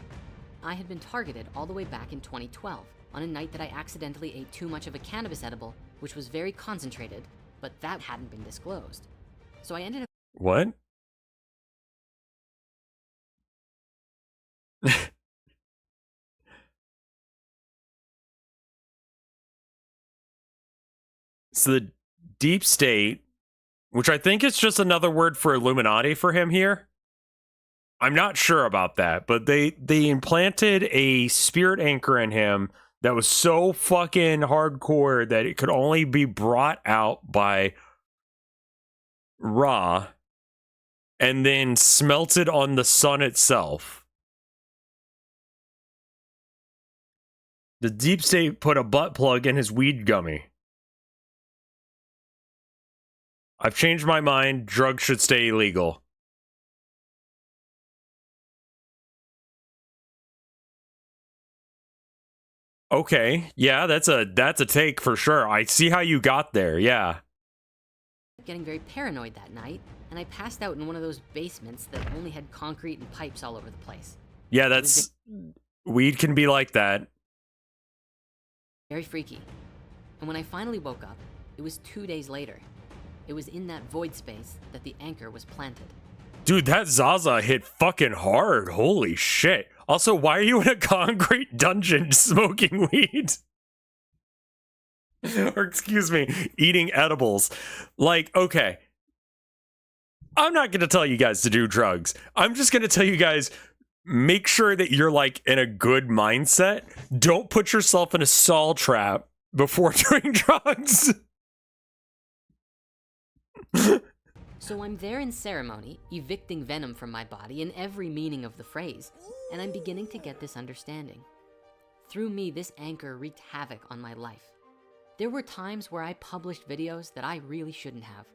I had been targeted all the way back in 2012, on a night that I accidentally ate too much of a cannabis edible, which was very concentrated, but that hadn't been disclosed. So I ended up... What? So the deep state, which I think is just another word for Illuminati for him here. I'm not sure about that, but they implanted a spirit anchor in him that was so fucking hardcore that it could only be brought out by Ra and then smelted on the sun itself. The deep state put a butt plug in his weed gummy. I've changed my mind. Drugs should stay illegal. Okay, yeah, that's a take for sure. I see how you got there, yeah. getting very paranoid that night, and I passed out in one of those basements that only had concrete and pipes all over the place. Yeah, that's... Weed can be like that. Very freaky. And when I finally woke up, it was 2 days later. It was in that void space that the anchor was planted. Dude, that Zaza hit fucking hard. Holy shit. Also, why are you in a concrete dungeon smoking weed? Or, excuse me, eating edibles. Like, okay. I'm not going to tell you guys to do drugs. I'm just going to tell you guys, make sure that you're, like, in a good mindset. Don't put yourself in a Saul trap before doing drugs. So I'm there in ceremony, evicting venom from my body in every meaning of the phrase, and I'm beginning to get this understanding. Through me, this anchor wreaked havoc on my life. There were times where I published videos that I really shouldn't have.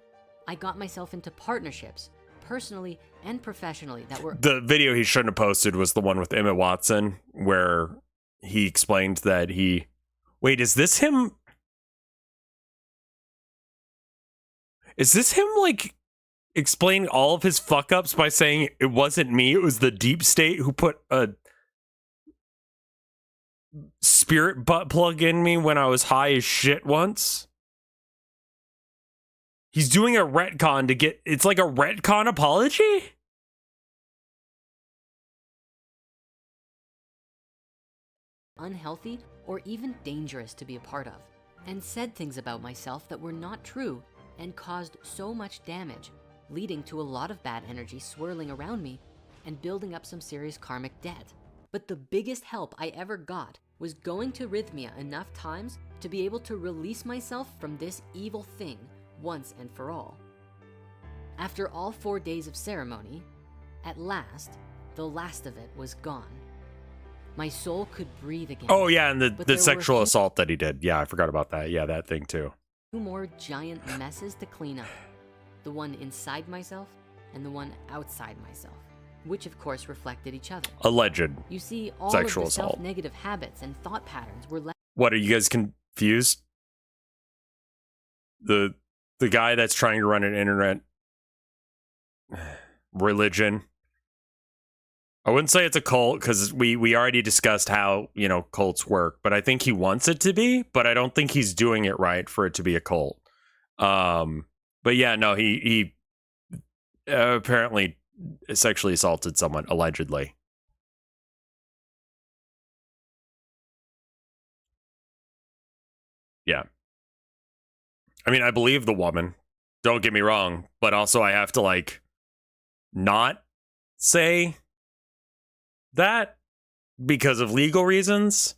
I got myself into partnerships, personally and professionally, that were... The video he shouldn't have posted was the one with Emmett Watson, where he explained that he... Wait, is this him? Is this him, like, explaining all of his fuck-ups by saying it wasn't me, it was the deep state who put a spirit butt plug in me when I was high as shit once? He's doing a retcon to get... It's like a retcon apology? Unhealthy or even dangerous to be a part of, and said things about myself that were not true and caused so much damage, leading to a lot of bad energy swirling around me and building up some serious karmic debt. But the biggest help I ever got was going to Rhythmia enough times to be able to release myself from this evil thing once and for all. After all 4 days of ceremony, at last, the last of it was gone. My soul could breathe again. Oh yeah, and the sexual assault that he did. Yeah, I forgot about that. Yeah, that thing too. 2 more giant messes to clean up. The one inside myself and the one outside myself, which of course reflected each other. Alleged You see, all sexual of the assault. self-negative habits and thought patterns were left. What, are you guys confused? The guy that's trying to run an internet religion. I wouldn't say it's a cult, because we already discussed how, you know, cults work, but I think he wants it to be, but I don't think he's doing it right for it to be a cult. But yeah, no, he apparently sexually assaulted someone, allegedly. Yeah. I mean, I believe the woman. Don't get me wrong, but also I have to, like, not say that because of legal reasons.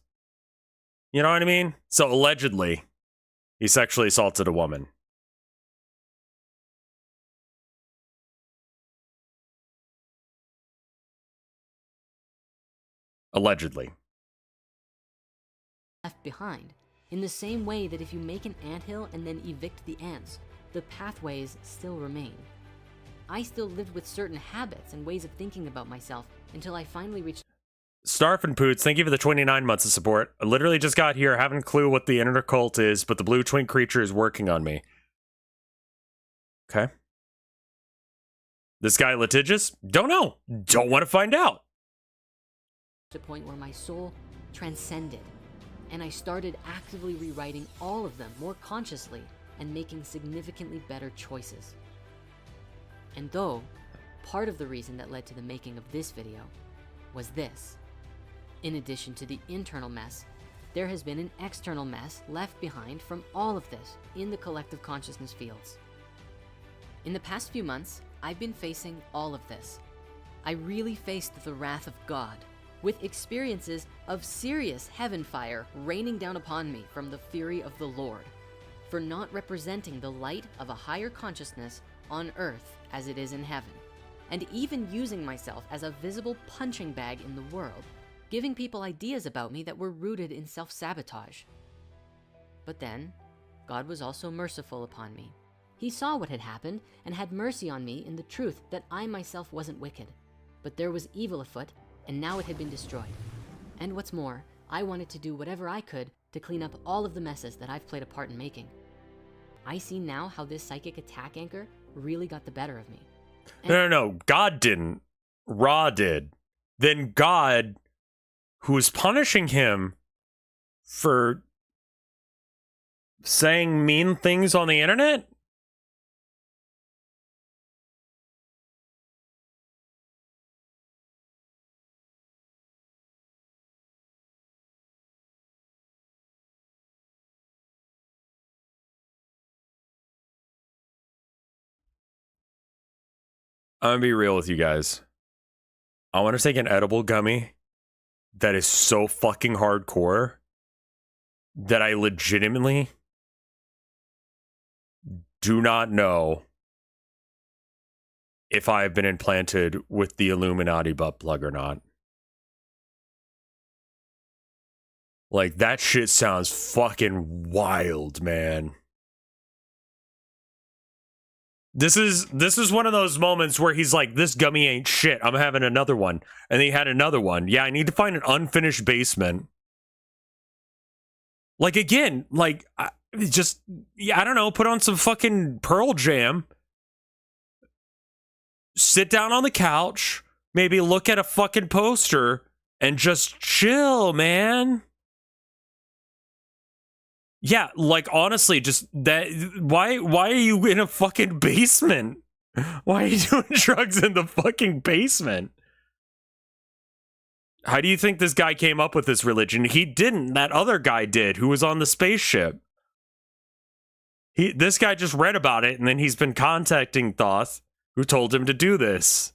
You know what I mean? So allegedly, he sexually assaulted a woman. Allegedly. Left behind, in the same way that if you make an anthill and then evict the ants, the pathways still remain. I still lived with certain habits and ways of thinking about myself until I finally reached... Starf and Poots, thank you for the 29 months of support. I literally just got here, haven't a clue what the internet cult is, but the blue twin creature is working on me. Okay. This guy litigious? Don't know. Don't want to find out. ...a point where my soul transcended, and I started actively rewriting all of them more consciously and making significantly better choices. And though, part of the reason that led to the making of this video was this. In addition to the internal mess, there has been an external mess left behind from all of this in the collective consciousness fields. In the past few months, I've been facing all of this. I really faced the wrath of God, with experiences of serious heaven fire raining down upon me from the fury of the Lord, for not representing the light of a higher consciousness on earth as it is in heaven, and even using myself as a visible punching bag in the world, giving people ideas about me that were rooted in self-sabotage. But then, God was also merciful upon me. He saw what had happened and had mercy on me in the truth that I myself wasn't wicked, but there was evil afoot, and now it had been destroyed. And what's more, I wanted to do whatever I could to clean up all of the messes that I've played a part in making. I see now how this psychic attack anchor really got the better of me. No. God didn't. Ra did. Then God, who was punishing him for saying mean things on the internet? I'm gonna be real with you guys. I want to take an edible gummy that is so fucking hardcore that I legitimately do not know if I've been implanted with the Illuminati butt plug or not. Like, that shit sounds fucking wild, man. This is one of those moments where he's like, this gummy ain't shit. I'm having another one. And he had another one. Yeah, I need to find an unfinished basement. Like, again, like, I don't know, put on some fucking Pearl Jam. Sit down on the couch. Maybe look at a fucking poster and just chill, man. Yeah, like, honestly, just that. Why are you in a fucking basement? Why are you doing drugs in the fucking basement? How do you think this guy came up with this religion? He didn't. That other guy did, who was on the spaceship. This guy just read about it, and then he's been contacting Thoth, who told him to do this.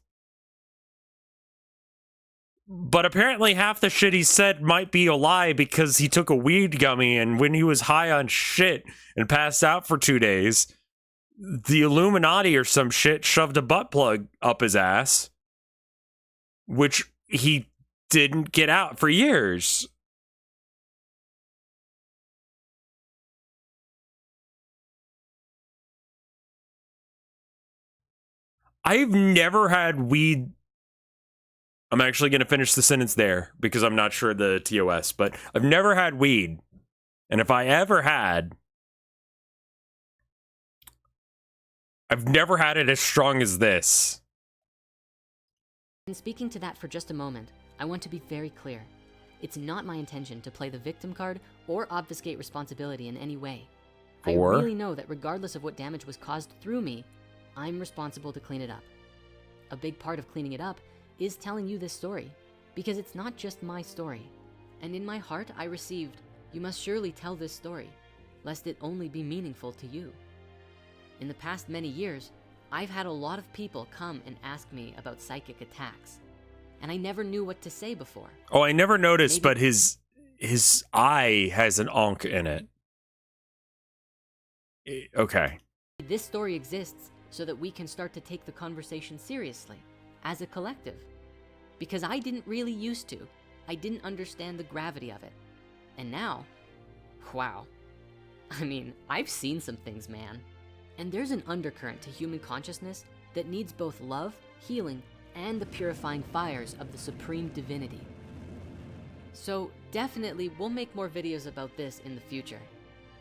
But apparently half the shit he said might be a lie because he took a weed gummy, and when he was high on shit and passed out for 2 days, the Illuminati or some shit shoved a butt plug up his ass, which he didn't get out for years. I've never had weed. I'm actually going to finish the sentence there because I'm not sure the TOS, but I've never had weed. And if I ever had, I've never had it as strong as this. And speaking to that for just a moment, I want to be very clear. It's not my intention to play the victim card or obfuscate responsibility in any way. I really know that regardless of what damage was caused through me, I'm responsible to clean it up. A big part of cleaning it up is telling you this story, because it's not just my story. And in my heart, I received, you must surely tell this story, lest it only be meaningful to you. In the past many years, I've had a lot of people come and ask me about psychic attacks, and I never knew what to say before. Oh, I never noticed, but his eye has an onk in it. Okay. This story exists so that we can start to take the conversation seriously, as a collective. Because I didn't really used to. I didn't understand the gravity of it. And now, wow. I mean, I've seen some things, man. And there's an undercurrent to human consciousness that needs both love, healing, and the purifying fires of the supreme divinity. So definitely we'll make more videos about this in the future.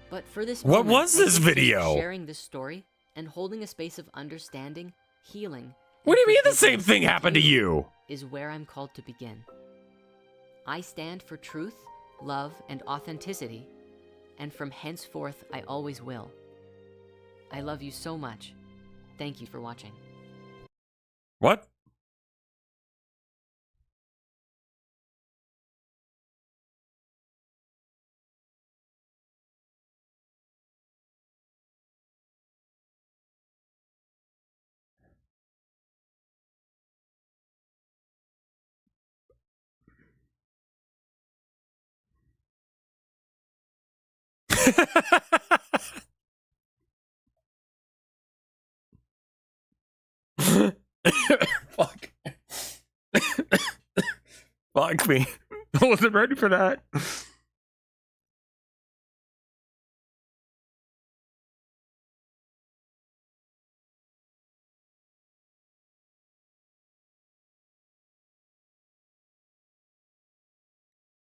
But for this what moment, was this video? Sharing this story and holding a space of understanding, healing. What do you mean the same thing happened to you? Is where I'm called to begin. I stand for truth, love, and authenticity, and from henceforth I always will. I love you so much. Thank you for watching. What? Fuck. Fuck me. I wasn't ready for that.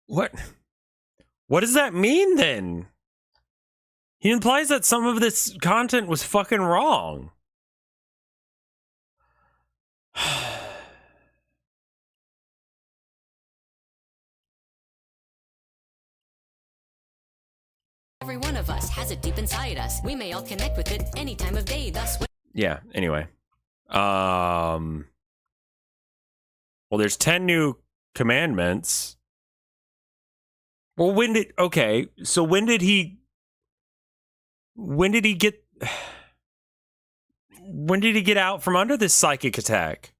What? What does that mean then? He implies that some of this content was fucking wrong. Every one of us has it deep inside us. We may all connect with it any time of day, thus... Yeah, anyway. Well, there's 10 new commandments. Well, when did he get out from under this psychic attack?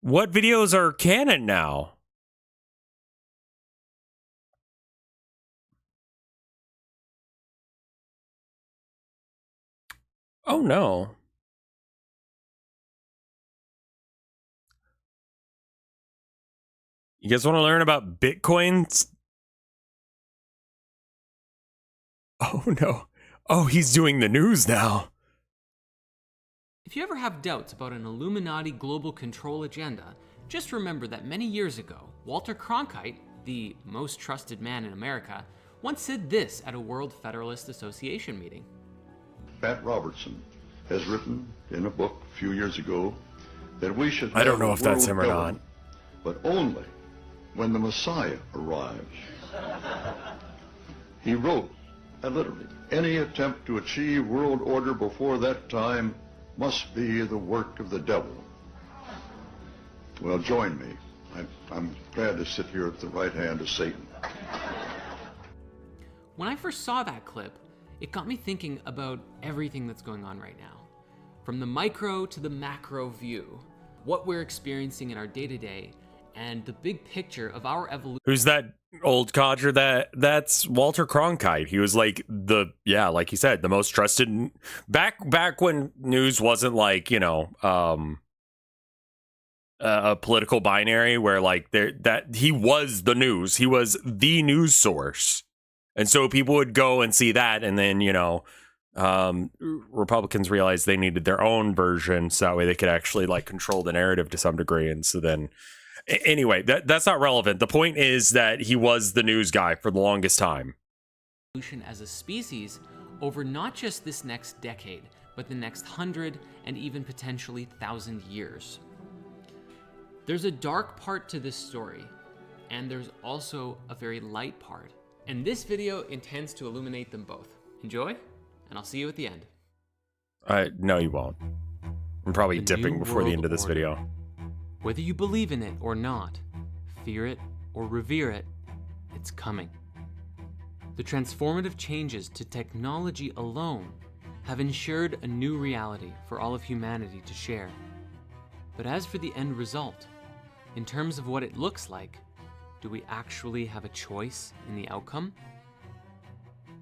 What videos are canon now? Oh no. You guys want to learn about Bitcoins? Oh no. Oh, he's doing the news now. If you ever have doubts about an Illuminati global control agenda, just remember that many years ago, Walter Cronkite, the most trusted man in America, once said this at a World Federalist Association meeting. Pat Robertson has written in a book a few years ago that we should... I don't know if that's him or not. But only when the Messiah arrives. He wrote, and literally, any attempt to achieve world order before that time must be the work of the devil. Well, join me. I'm glad to sit here at the right hand of Satan. When I first saw that clip, it got me thinking about everything that's going on right now. From the micro to the macro view, what we're experiencing in our day-to-day, and the big picture of our evolution. Who's that old codger? That's Walter Cronkite. He was like like you said, the most trusted back when news wasn't like, a political binary where like that he was the news. He was the news source. And so people would go and see that, and then, Republicans realized they needed their own version so that way they could actually like control the narrative to some degree. And so then anyway, that's not relevant. The point is that he was the news guy for the longest time. As a species over not just this next decade, but the next 100 and even potentially 1,000 years. There's a dark part to this story, and there's also a very light part. And this video intends to illuminate them both. Enjoy, and I'll see you at the end. No, you won't. I'm probably The dipping New before the World end of this Order. video. Whether you believe in it or not, fear it or revere it, it's coming. The transformative changes to technology alone have ensured a new reality for all of humanity to share. But as for the end result, in terms of what it looks like, do we actually have a choice in the outcome?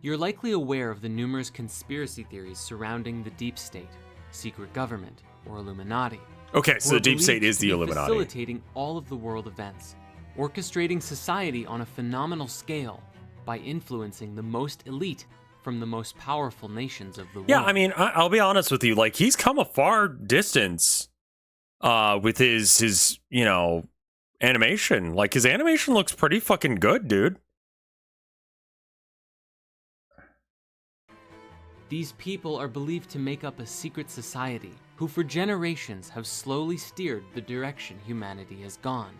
You're likely aware of the numerous conspiracy theories surrounding the deep state, secret government, or Illuminati. Okay, so who the are deep state believed is to the be Illuminati. Facilitating all of the world events, orchestrating society on a phenomenal scale by influencing the most elite from the most powerful nations of the world. Yeah, I mean, I'll be honest with you. Like, he's come a far distance with his animation. Like, his animation looks pretty fucking good, dude. These people are believed to make up a secret society who for generations have slowly steered the direction humanity has gone,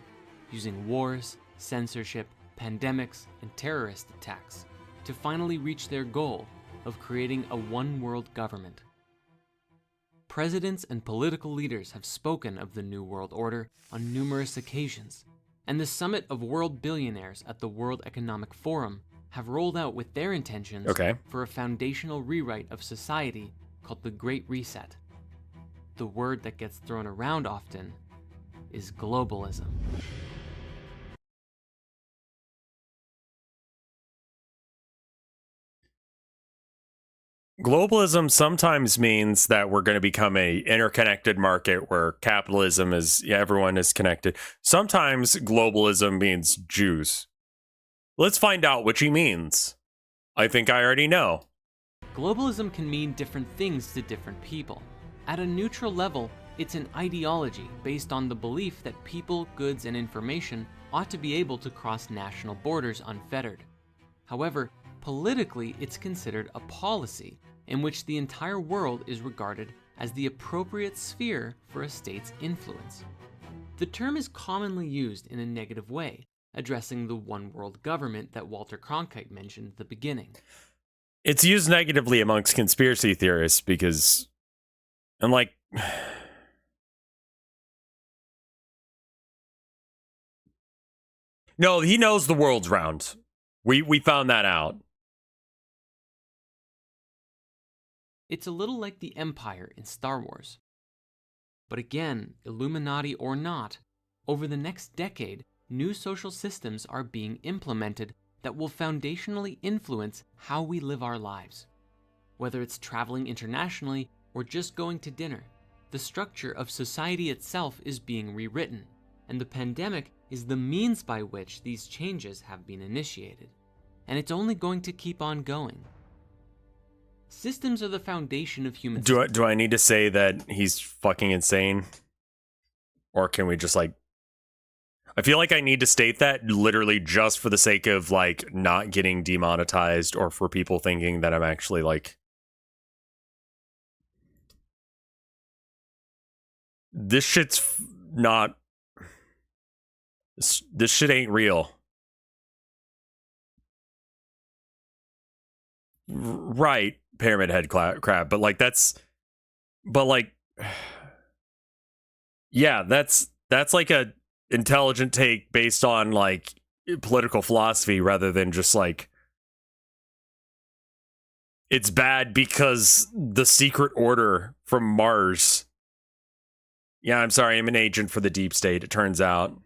using wars, censorship, pandemics, and terrorist attacks to finally reach their goal of creating a one-world government. Presidents and political leaders have spoken of the New World Order on numerous occasions, and the Summit of World Billionaires at the World Economic Forum have rolled out with their intentions for a foundational rewrite of society called the Great Reset. The word that gets thrown around often is globalism. Globalism sometimes means that we're going to become a interconnected market where capitalism is, everyone is connected. Sometimes globalism means Jews. Let's find out which he means. I think I already know. Globalism can mean different things to different people. At a neutral level, it's an ideology based on the belief that people, goods, and information ought to be able to cross national borders unfettered. However, Politically, it's considered a policy in which the entire world is regarded as the appropriate sphere for a state's influence. The term is commonly used in a negative way, addressing the one world government that Walter Cronkite mentioned at the beginning. It's used negatively amongst conspiracy theorists because, and like, no, he knows the world's round. We found that out. It's a little like the Empire in Star Wars. But again, Illuminati or not, over the next decade, new social systems are being implemented that will foundationally influence how we live our lives. Whether it's traveling internationally or just going to dinner, the structure of society itself is being rewritten, and the pandemic is the means by which these changes have been initiated. And it's only going to keep on going. Systems are the foundation of human society. Do I need to say that he's fucking insane? Or can we just like... I feel like I need to state that literally just for the sake of like not getting demonetized or for people thinking that I'm actually like... This shit's not... This shit ain't real. Right, Pyramid Head Crab, but like that's... But like... Yeah, that's like a intelligent take based on like political philosophy rather than just like it's bad because the secret order from Mars. Yeah, I'm sorry, I'm an agent for the deep state, it turns out.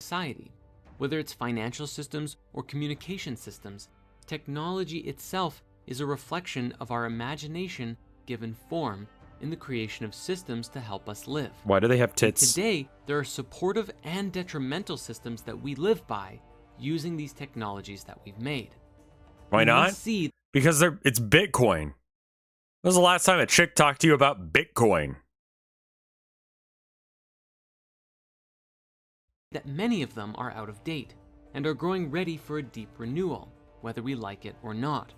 Society, whether it's financial systems or communication systems, technology itself is a reflection of our imagination given form in the creation of systems to help us live. Why do they have tits? And today, there are supportive and detrimental systems that we live by using these technologies that we've made. Why not? Because it's Bitcoin. When was the last time a chick talked to you about Bitcoin? That many of them are out of date and are growing ready for a deep renewal, whether we like it or not.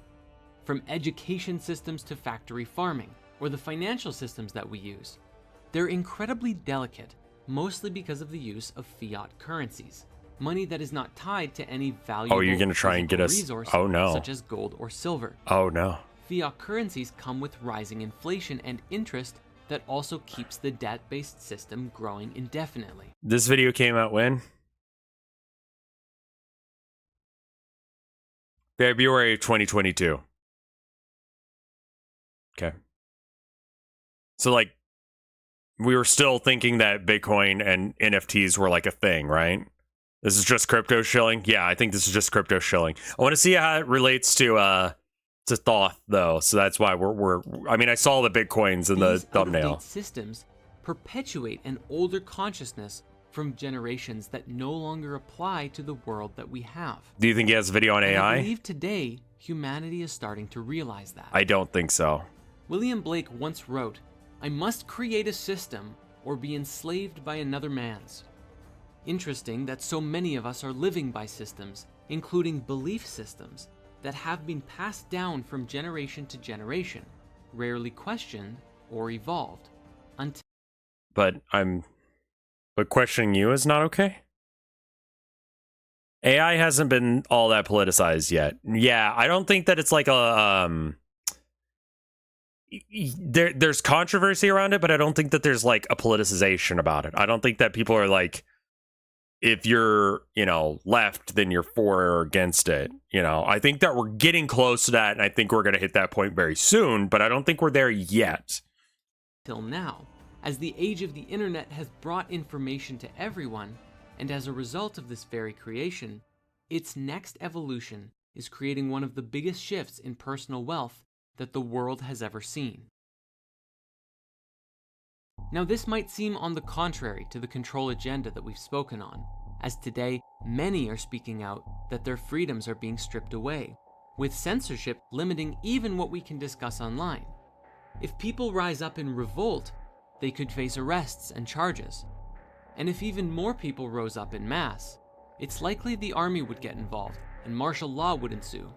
From education systems to factory farming, or the financial systems that we use. They're incredibly delicate, mostly because of the use of fiat currencies, money that is not tied to any valuable you're gonna try and get us... resource, Oh no. such as gold or silver. Oh no. Fiat currencies come with rising inflation and interest that also keeps the debt-based system growing indefinitely. This video came out when? February of 2022. Okay. So, like, we were still thinking that Bitcoin and NFTs were, like, a thing, right? This is just crypto shilling? Yeah, I think this is just crypto shilling. I want to see how it relates to Thoth, though. So that's why we're I mean, I saw the Bitcoins in the thumbnail. These systems perpetuate an older consciousness from generations that no longer apply to the world that we have. Do you think he has a video on AI? I believe today, humanity is starting to realize that. I don't think so. William Blake once wrote, "I must create a system or be enslaved by another man's." Interesting that so many of us are living by systems, including belief systems, that have been passed down from generation to generation, rarely questioned or evolved, until... But questioning you is not okay? AI hasn't been all that politicized yet. Yeah, I don't think that it's like a... There's controversy around it, but I don't think that there's like a politicization about it. I don't think that people are like, if you're, left, then you're for or against it. I think that we're getting close to that, and I think we're going to hit that point very soon, but I don't think we're there yet. Till now, as the age of the internet has brought information to everyone, and as a result of this very creation, its next evolution is creating one of the biggest shifts in personal wealth that the world has ever seen. Now, this might seem on the contrary to the control agenda that we've spoken on, as today many are speaking out that their freedoms are being stripped away, with censorship limiting even what we can discuss online. If people rise up in revolt, they could face arrests and charges. And if even more people rose up in mass, it's likely the army would get involved and martial law would ensue.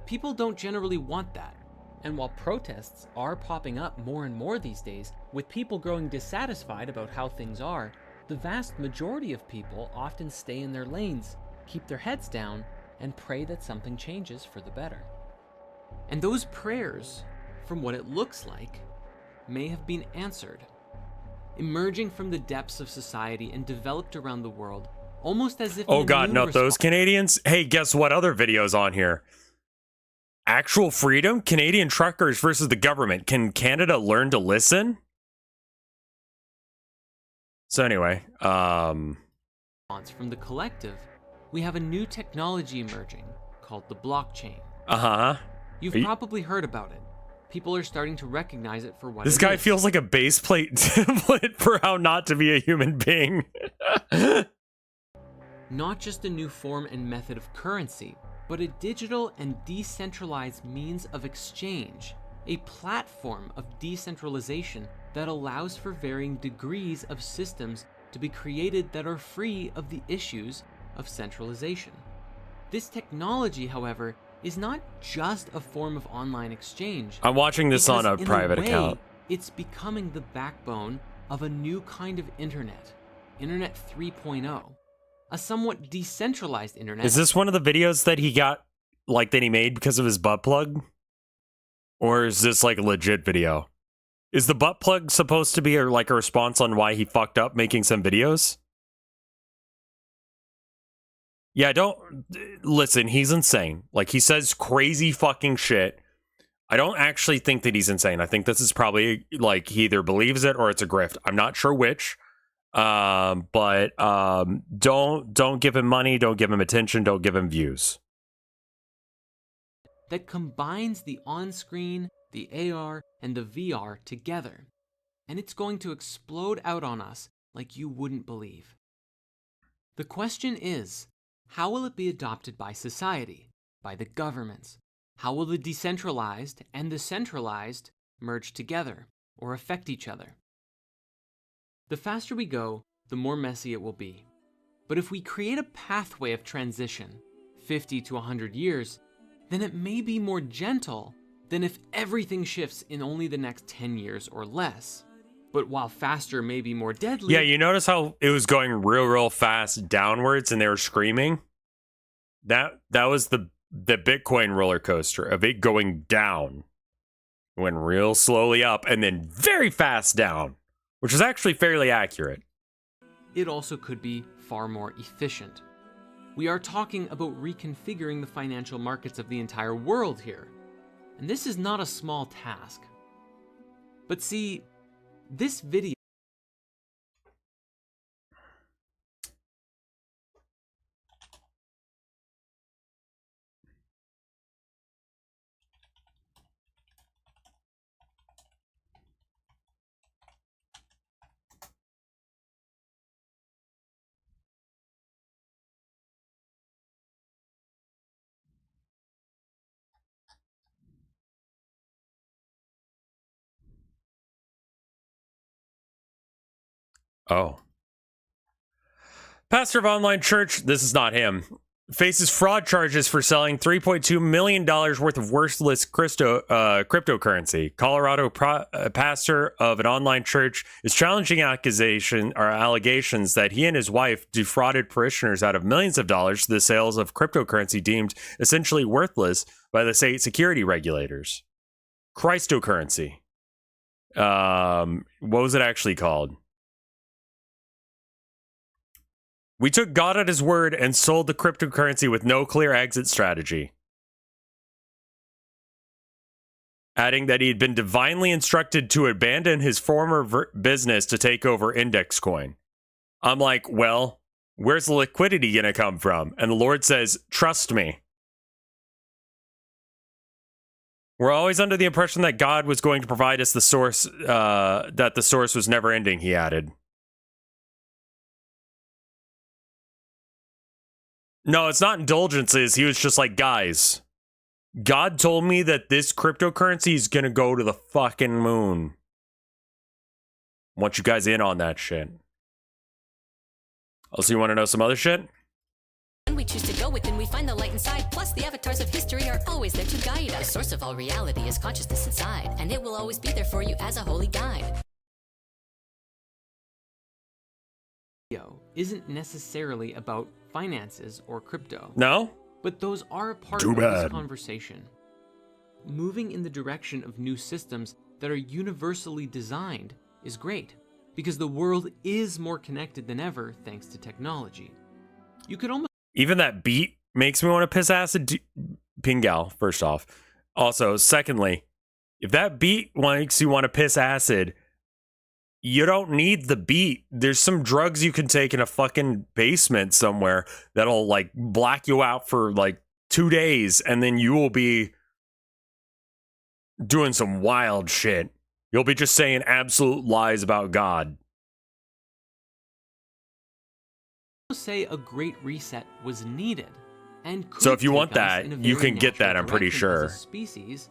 People don't generally want that. And while protests are popping up more and more these days, with people growing dissatisfied about how things are, the vast majority of people often stay in their lanes, keep their heads down, and pray that something changes for the better. And those prayers, from what it looks like, may have been answered. Emerging from the depths of society and developed around the world, almost as if... Oh god, not those Canadians? Hey, guess what other video's on here? Actual freedom? Canadian truckers versus the government. Can Canada learn to listen? So anyway, From the collective, we have a new technology emerging called the blockchain. You've probably heard about it. People are starting to recognize it for what this it guy is. feels like a base plate template for how not to be a human being. Not just a new form and method of currency, but a digital and decentralized means of exchange, a platform of decentralization that allows for varying degrees of systems to be created that are free of the issues of centralization. This technology, however, is not just a form of online exchange. I'm watching this on a because in private way, account. It's becoming the backbone of a new kind of internet, Internet 3.0, a somewhat decentralized internet. Is this one of the videos that he got, like, that he made because of his butt plug? Or is this like a legit video? Is the butt plug supposed to be like a response on why he fucked up making some videos? Yeah, don't listen, he's insane. Like, he says crazy fucking shit. I don't actually think that he's insane. I think this is probably like he either believes it or it's a grift. I'm not sure which. Don't give him money, don't give him attention, don't give him views. That combines the on-screen, the AR, and the VR together. And it's going to explode out on us like you wouldn't believe. The question is, how will it be adopted by society, by the governments? How will the decentralized and the centralized merge together or affect each other? The faster we go, the more messy it will be. But if we create a pathway of transition, 50 to 100 years, then it may be more gentle than if everything shifts in only the next 10 years or less. But while faster may be more deadly... Yeah, you notice how it was going real fast downwards and they were screaming? That was the Bitcoin roller coaster of it going down. It went real slowly up and then very fast down, which is actually fairly accurate. It also could be far more efficient. We are talking about reconfiguring the financial markets of the entire world here. And this is not a small task. But see, this video... Oh. Pastor of online church, this is not him, faces fraud charges for selling $3.2 million worth of worthless cryptocurrency. Colorado pastor of an online church is challenging allegations that he and his wife defrauded parishioners out of millions of dollars through the sales of cryptocurrency deemed essentially worthless by the state security regulators. Christocurrency. What was it actually called? We took God at his word and sold the cryptocurrency with no clear exit strategy. Adding that he had been divinely instructed to abandon his former business to take over Index Coin. I'm like, well, where's the liquidity going to come from? And the Lord says, trust me. We're always under the impression that God was going to provide us the source, that the source was never ending, he added. No, it's not indulgences. He was just like, guys, God told me that this cryptocurrency is going to go to the fucking moon. I want you guys in on that shit. Also, you want to know some other shit? We choose to go within, we find the light inside, plus the avatars of history We are always there to guide us. The source of all reality is consciousness inside, and it will always be there for you as a holy guide. Isn't necessarily about finances or crypto. No? But those are a part Too of bad. this conversation. Moving in the direction of new systems that are universally designed is great, because the world is more connected than ever thanks to technology. You could almost... Even that beat makes me want to piss acid. Pingal, first off. Also, secondly, if that beat makes you want to piss acid, you don't need the beat. There's some drugs you can take in a fucking basement somewhere that'll like black you out for like 2 days, and then you will be doing some wild shit. You'll be just saying absolute lies about God. say a great reset was needed. And could so if you take want us that, in a you very can get that, natural I'm pretty direction as sure. a species,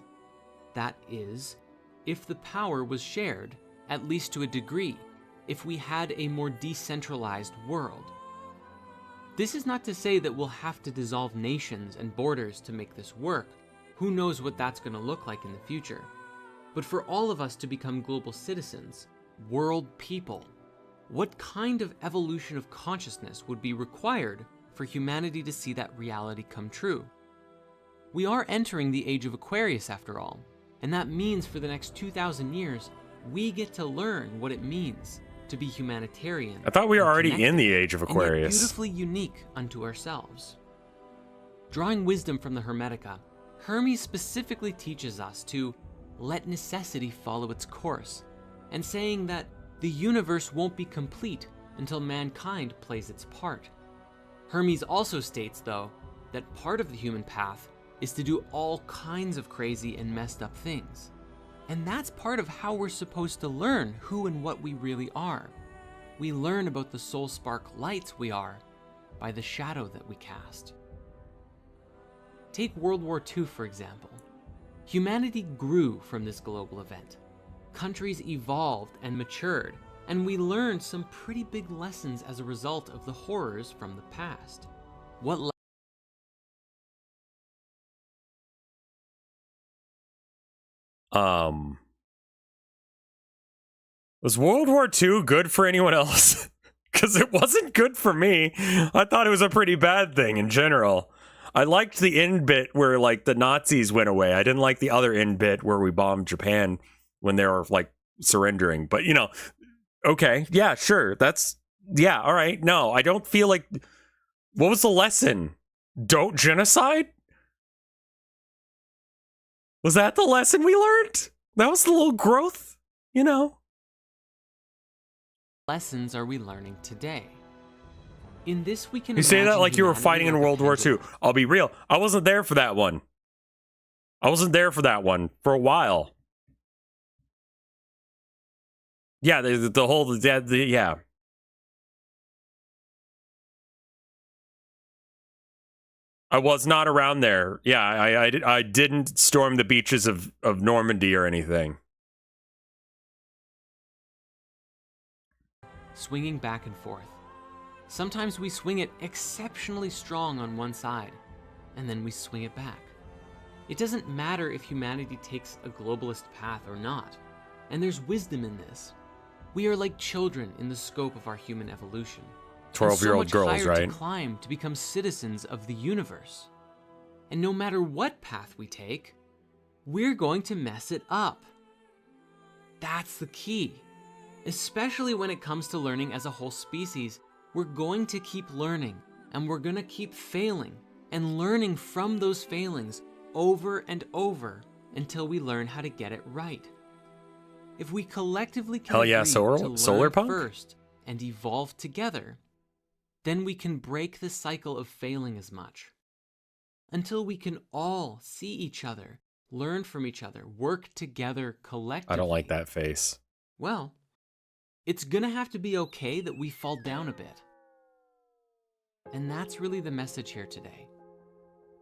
that is, if the power was shared, at least to a degree, if we had a more decentralized world. This is not to say that we'll have to dissolve nations and borders to make this work. Who knows what that's going to look like in the future. But for all of us to become global citizens, world people, what kind of evolution of consciousness would be required for humanity to see that reality come true? We are entering the age of Aquarius after all, and that means for the next 2,000 years, we get to learn what it means to be humanitarian. I thought we were already in the age of and yet Aquarius. beautifully unique unto ourselves. Drawing wisdom from the Hermetica, Hermes specifically teaches us to let necessity follow its course, and saying that the universe won't be complete until mankind plays its part. Hermes also states, though, that part of the human path is to do all kinds of crazy and messed up things. And that's part of how we're supposed to learn who and what we really are. We learn about the soul spark lights we are by the shadow that we cast. Take World War II, for example. Humanity grew from this global event. Countries evolved and matured, and we learned some pretty big lessons as a result of the horrors from the past. What Was World War II good for anyone else? Because it wasn't good for me. I thought it was a pretty bad thing in general. I liked the end bit where like the Nazis went away. I didn't like the other end bit where we bombed Japan when they were like surrendering. But you know, okay, yeah, sure. That's yeah, all right. No, I don't feel like. What was the lesson? Don't genocide? Was that the lesson we learned? That was the little growth, you know? lessons are we learning today? In this we can You say that imagine like you were humanity fighting in like a World War II. pendulum. I'll be real. I wasn't there for that one. I wasn't there for that one for a while. Yeah, the whole, yeah. I was not around there. Yeah, I didn't storm the beaches of Normandy or anything. Swinging back and forth. Sometimes we swing it exceptionally strong on one side, and then we swing it back. It doesn't matter if humanity takes a globalist path or not, and there's wisdom in this. We are like children in the scope of our human evolution. 12-year-old girls, higher right? To climb to become citizens of the universe. And no matter what path we take, we're going to mess it up. That's the key. Especially when it comes to learning as a whole species, we're going to keep learning, and we're going to keep failing and learning from those failings over and over until we learn how to get it right. If we collectively can Hell yeah, agree to learn solar punk? first and evolve together, then we can break the cycle of failing as much. Until we can all see each other, learn from each other, work together collectively. I don't like that face. Well, it's gonna have to be okay that we fall down a bit. And that's really the message here today.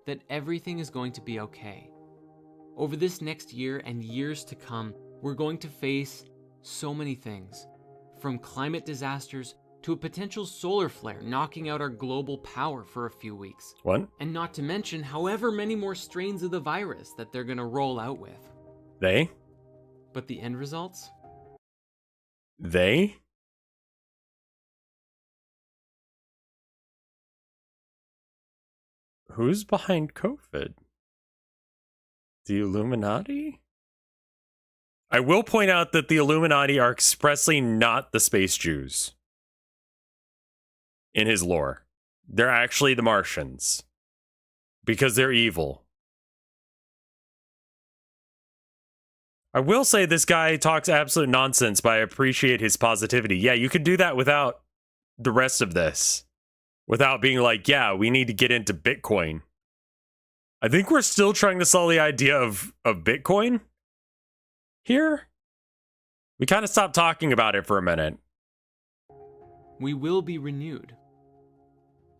That everything is going to be okay. Over this next year and years to come, we're going to face so many things. From climate disasters to a potential solar flare knocking out our global power for a few weeks. What? And not to mention however many more strains of the virus that they're gonna roll out with. They? But the end results? They? Who's behind COVID? The Illuminati? I will point out that the Illuminati are expressly not the space Jews in his lore. They're actually the Martians because they're evil. I will say this guy talks absolute nonsense, but I appreciate his positivity. Yeah, you could do that without the rest of this. Without being like, yeah, we need to get into Bitcoin. I think we're still trying to sell the idea of Bitcoin here. We kind of stopped talking about it for a minute. We will be renewed.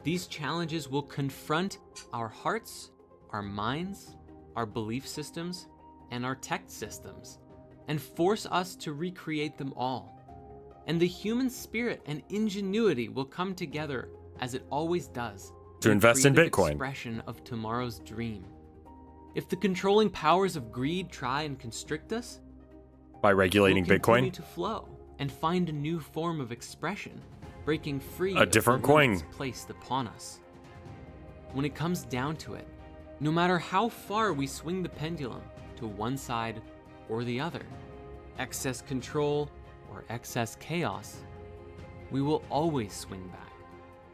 These challenges will confront our hearts, our minds, our belief systems, and our tech systems, and force us to recreate them all. And the human spirit and ingenuity will come together as it always does, to invest in Bitcoin. Expression of tomorrow's dream. If the controlling powers of greed try and constrict us, by regulating we'll Bitcoin, continue to flow and find a new form of expression, breaking free a different of the coin limits placed upon us. When it comes down to it, no matter how far we swing the pendulum to one side or the other, excess control or excess chaos, we will always swing back.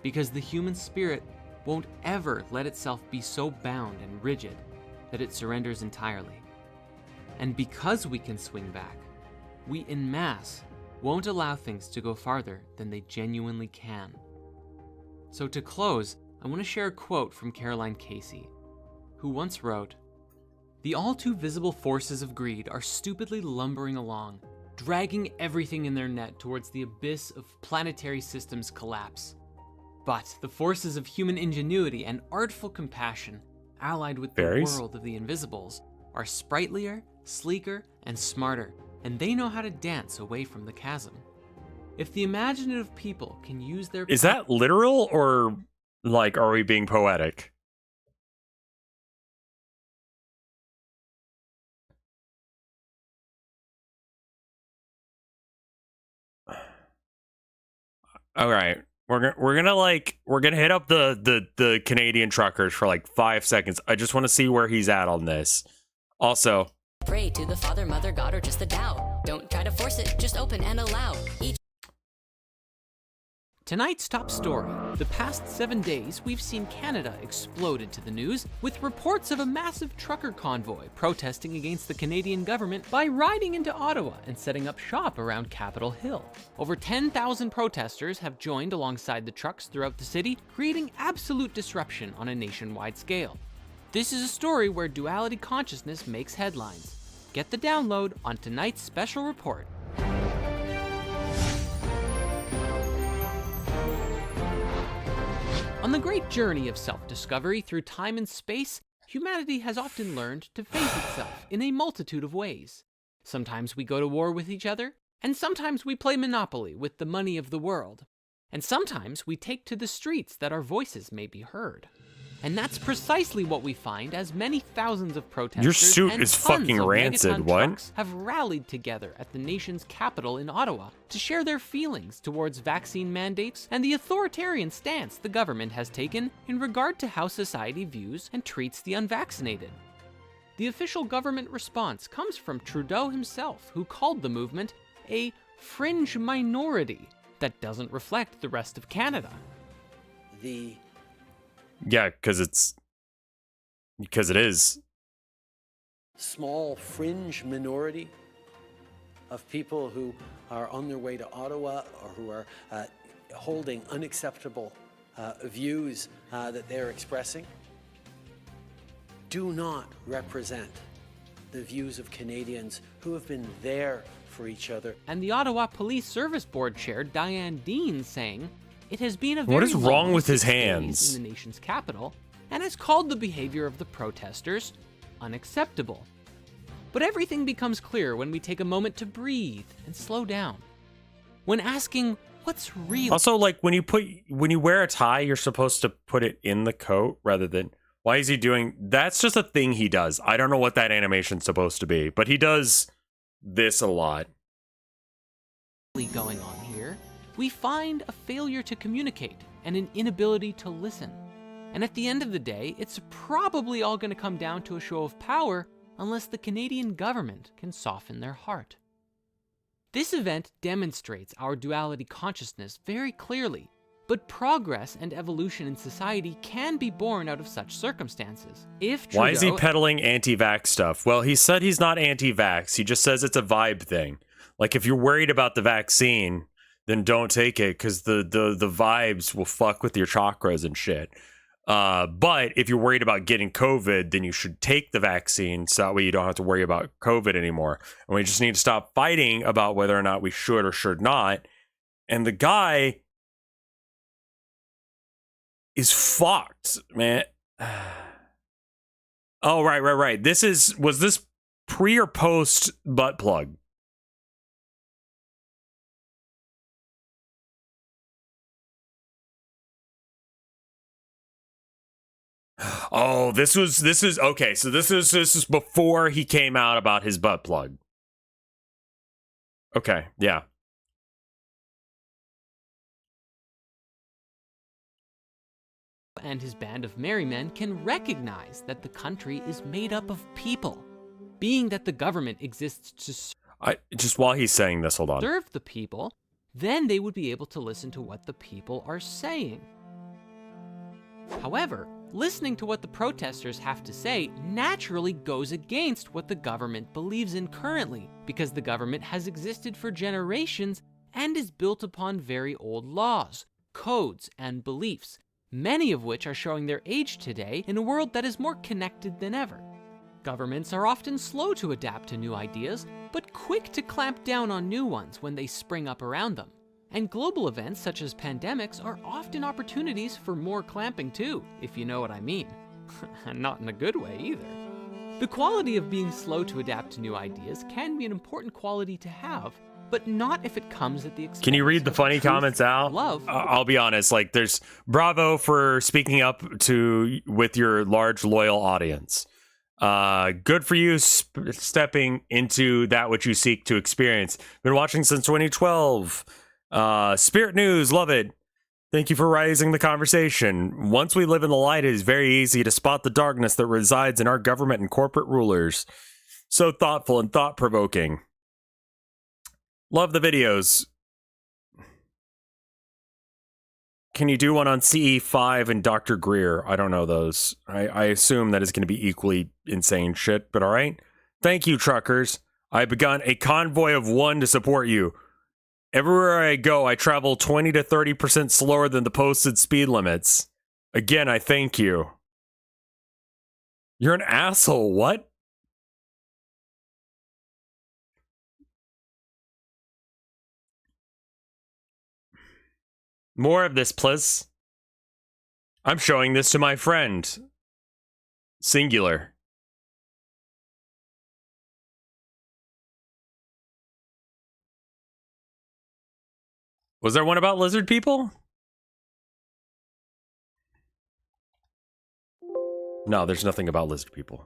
Because the human spirit won't ever let itself be so bound and rigid that it surrenders entirely. And because we can swing back, we en masse won't allow things to go farther than they genuinely can. So to close, I want to share a quote from Caroline Casey, who once wrote, "The all too visible forces of greed are stupidly lumbering along, dragging everything in their net towards the abyss of planetary systems collapse. But the forces of human ingenuity and artful compassion, allied with the world of the invisibles, are sprightlier, sleeker, and smarter, and they know how to dance away from the chasm. If the imaginative people can use their... Is that literal, or, like, are we being poetic? All right. We're gonna hit up the Canadian truckers for like 5 seconds. I just want to see where he's at on this. Also, Pray to the Father, Mother, God, or just the Tao. Don't try to force it, just open and allow. Tonight's top story. The past 7 days, we've seen Canada explode into the news with reports of a massive trucker convoy protesting against the Canadian government by riding into Ottawa and setting up shop around Capitol Hill. Over 10,000 protesters have joined alongside the trucks throughout the city, creating absolute disruption on a nationwide scale. This is a story where duality consciousness makes headlines. Get the download on tonight's special report. On the great journey of self-discovery through time and space, humanity has often learned to face itself in a multitude of ways. Sometimes we go to war with each other, and sometimes we play Monopoly with the money of the world. And sometimes we take to the streets that our voices may be heard. And that's precisely what we find as many thousands of protesters your suit and is tons fucking of rancid. megaton What? trucks have rallied together at the nation's capital in Ottawa to share their feelings towards vaccine mandates and the authoritarian stance the government has taken in regard to how society views and treats the unvaccinated. The official government response comes from Trudeau himself, who called the movement a fringe minority that doesn't reflect the rest of Canada. Yeah, because it is. Small fringe minority of people who are on their way to Ottawa or who are holding unacceptable views that they're expressing do not represent the views of Canadians who have been there for each other. And the Ottawa Police Service Board Chair Diane Dean saying, it has been a very What is wrong long with his 6 days hands? in the nation's capital, and has called the behavior of the protesters unacceptable. But everything becomes clear when we take a moment to breathe and slow down. When asking, what's real? Also, like when you wear a tie, you're supposed to put it in the coat rather than. Why is he doing? That's just a thing he does. I don't know what that animation's supposed to be, but he does this a lot. Going on here, we find a failure to communicate and an inability to listen. And at the end of the day, it's probably all going to come down to a show of power unless the Canadian government can soften their heart. This event demonstrates our duality consciousness very clearly, but progress and evolution in society can be born out of such circumstances. If Trudeau... Why is he peddling anti-vax stuff? Well, he said he's not anti-vax. He just says it's a vibe thing. Like, if you're worried about the vaccine, then don't take it, because the vibes will fuck with your chakras and shit. But if you're worried about getting COVID, then you should take the vaccine, so that way you don't have to worry about COVID anymore. And we just need to stop fighting about whether or not we should or should not. And the guy is fucked, man. Oh, right. Was this pre or post butt plug? Oh, this is okay. So this is before he came out about his butt plug. Okay, yeah. And his band of merry men can recognize that the country is made up of people, being that the government exists to just while he's saying this, hold on. Serve the people, then they would be able to listen to what the people are saying. However, listening to what the protesters have to say naturally goes against what the government believes in currently, because the government has existed for generations and is built upon very old laws, codes, and beliefs, many of which are showing their age today in a world that is more connected than ever. Governments are often slow to adapt to new ideas, but quick to clamp down on new ones when they spring up around them. And global events such as pandemics are often opportunities for more clamping too, if you know what I mean. And not in a good way either. The quality of being slow to adapt to new ideas can be an important quality to have, but not if it comes at the expense. Can you read the funny comments out? Love. I'll be honest, like there's bravo for speaking up with your large loyal audience. Good for you stepping into that which you seek to experience. Been watching since 2012. Spirit News, love it. Thank you for raising the conversation. Once we live in the light, it is very easy to spot the darkness that resides in our government and corporate rulers. So thoughtful and thought-provoking. Love the videos. Can you do one on CE5 and Dr. Greer? I don't know those. I assume that is going to be equally insane shit, but all right. Thank you, truckers. I've begun a convoy of one to support you. Everywhere I go, I travel 20 to 30% slower than the posted speed limits. Again, I thank you. You're an asshole, what? More of this, please. I'm showing this to my friend. Singular. Was there one about lizard people? No, there's nothing about lizard people.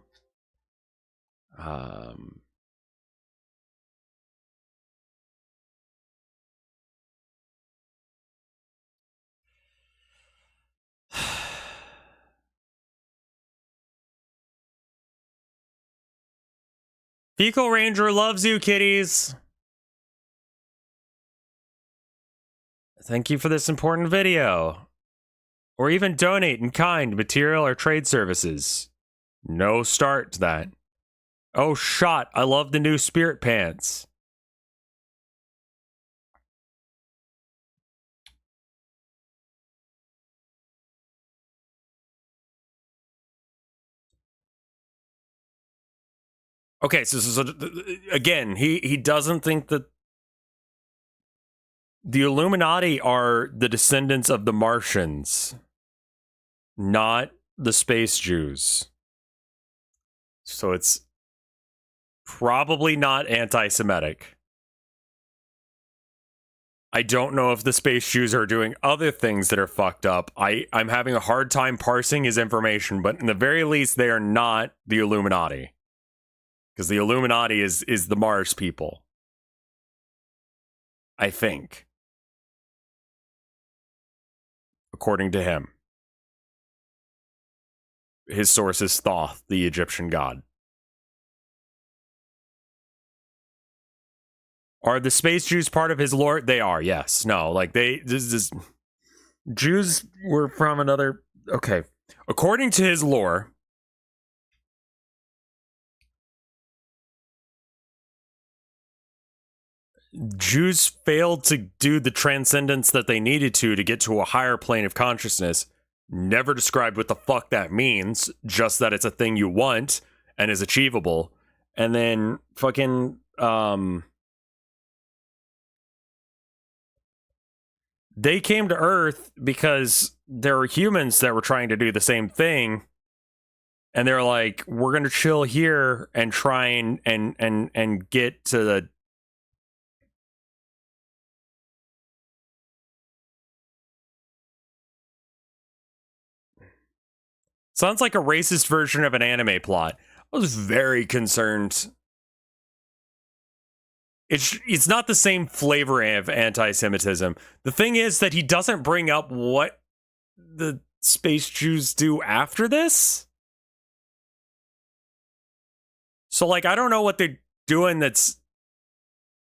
Fecal Ranger loves you, kitties. Thank you for this important video. Or even donate in kind, material, or trade services. No start to that. Oh, shot. I love the new spirit pants. Okay, so again, he doesn't think that the Illuminati are the descendants of the Martians, not the space Jews. So it's probably not anti-Semitic. I don't know if the space Jews are doing other things that are fucked up. I'm having a hard time parsing his information, but in the very least, they are not the Illuminati. Because the Illuminati is the Mars people. I think. According to him. His source is Thoth, the Egyptian god. Are the space Jews part of his lore? They are, yes. No, like Jews were from another... Okay. According to his lore, Jews failed to do the transcendence that they needed to get to a higher plane of consciousness. Never described what the fuck that means, just that it's a thing you want and is achievable. And then fucking... They came to Earth because there were humans that were trying to do the same thing. And they're like, we're going to chill here and try and get to the... Sounds like a racist version of an anime plot. I was very concerned. It's not the same flavor of anti-Semitism. The thing is that he doesn't bring up what the space Jews do after this. So, like, I don't know what they're doing that's,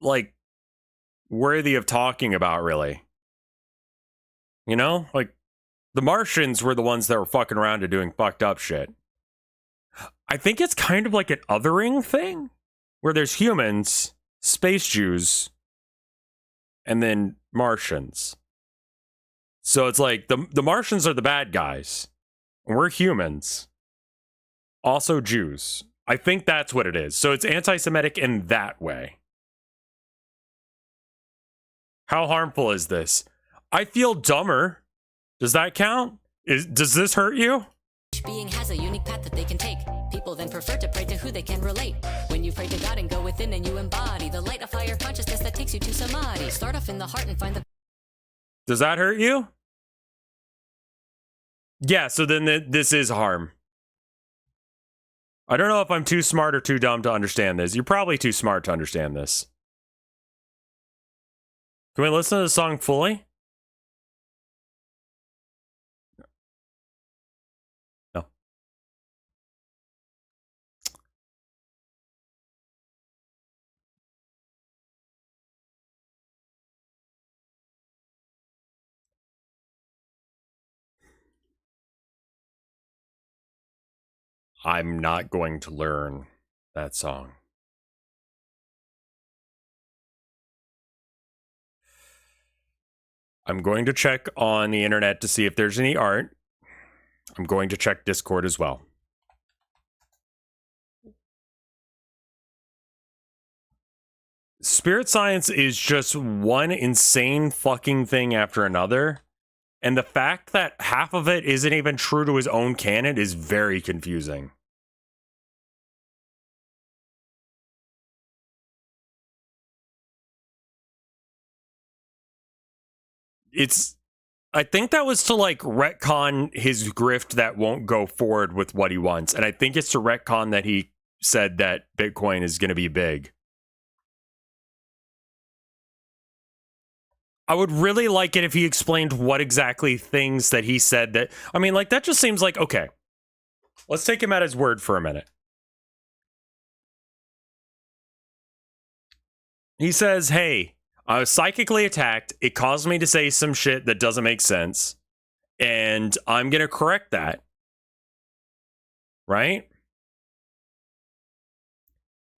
like, worthy of talking about, really. You know? Like, the Martians were the ones that were fucking around and doing fucked up shit. I think it's kind of like an othering thing, where there's humans... space Jews, and then Martians. So it's like the Martians are the bad guys. And we're humans. Also Jews. I think that's what it is. So it's anti-Semitic in that way. How harmful is this? I feel dumber. Does that count? Does this hurt you? Each being has a unique path that they can take. People then prefer to pray to who they can relate. When you pray to God and go within and you embody the light of higher consciousness that takes you to samadhi. Start off in the heart and find the... Does that hurt you? Yeah, so then this is harm. I don't know if I'm too smart or too dumb to understand this. You're probably too smart to understand this. Can we listen to the song fully? No. I'm not going to learn that song. I'm going to check on the internet to see if there's any art. I'm going to check Discord as well. Spirit science is just one insane fucking thing after another. And the fact that half of it isn't even true to his own canon is very confusing. I think that was to like retcon his grift that won't go forward with what he wants. And I think it's to retcon that he said that Bitcoin is going to be big. I would really like it if he explained what exactly things that he said that... I mean, like, that just seems like, okay, let's take him at his word for a minute. He says, hey, I was psychically attacked. It caused me to say some shit that doesn't make sense. And I'm going to correct that. Right?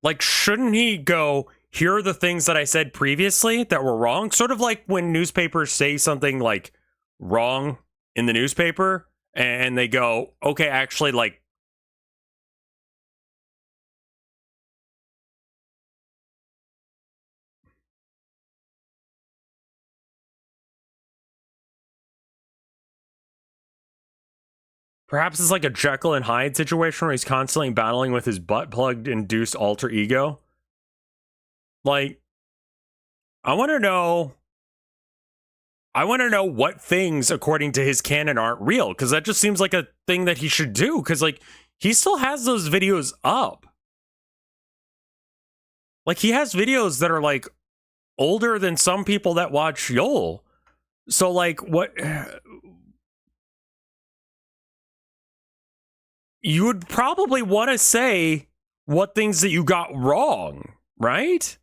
Like, shouldn't he go... Here are the things that I said previously that were wrong. Sort of like when newspapers say something like wrong in the newspaper and they go, okay, actually, like, perhaps it's like a Jekyll and Hyde situation where he's constantly battling with his butt plugged induced alter ego. Like, I want to know I want to know what things, according to his canon, aren't real, because that just seems like a thing that he should do, because, like, he still has those videos up. Like, he has videos that are, like, older than some people that watch Yol. So, like, what... You would probably want to say what things that you got wrong, right?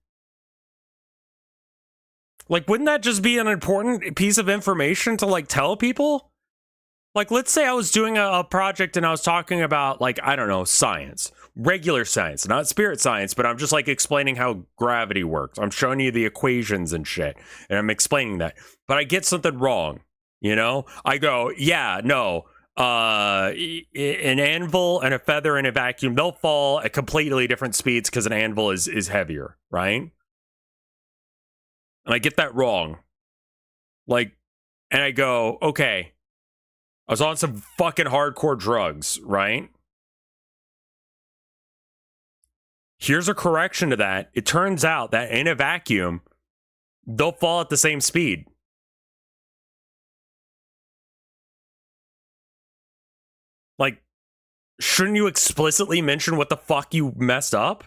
Like, wouldn't that just be an important piece of information to, like, tell people? Like, let's say I was doing a project and I was talking about, like, I don't know, science. Regular science, not spirit science, but I'm just, like, explaining how gravity works. I'm showing you the equations and shit, and I'm explaining that. But I get something wrong, you know? I go, yeah, no, an anvil and a feather in a vacuum, they'll fall at completely different speeds because an anvil is heavier, right? And I get that wrong. Like, and I go, okay, I was on some fucking hardcore drugs, right? Here's a correction to that. It turns out that in a vacuum, they'll fall at the same speed. Like, shouldn't you explicitly mention what the fuck you messed up?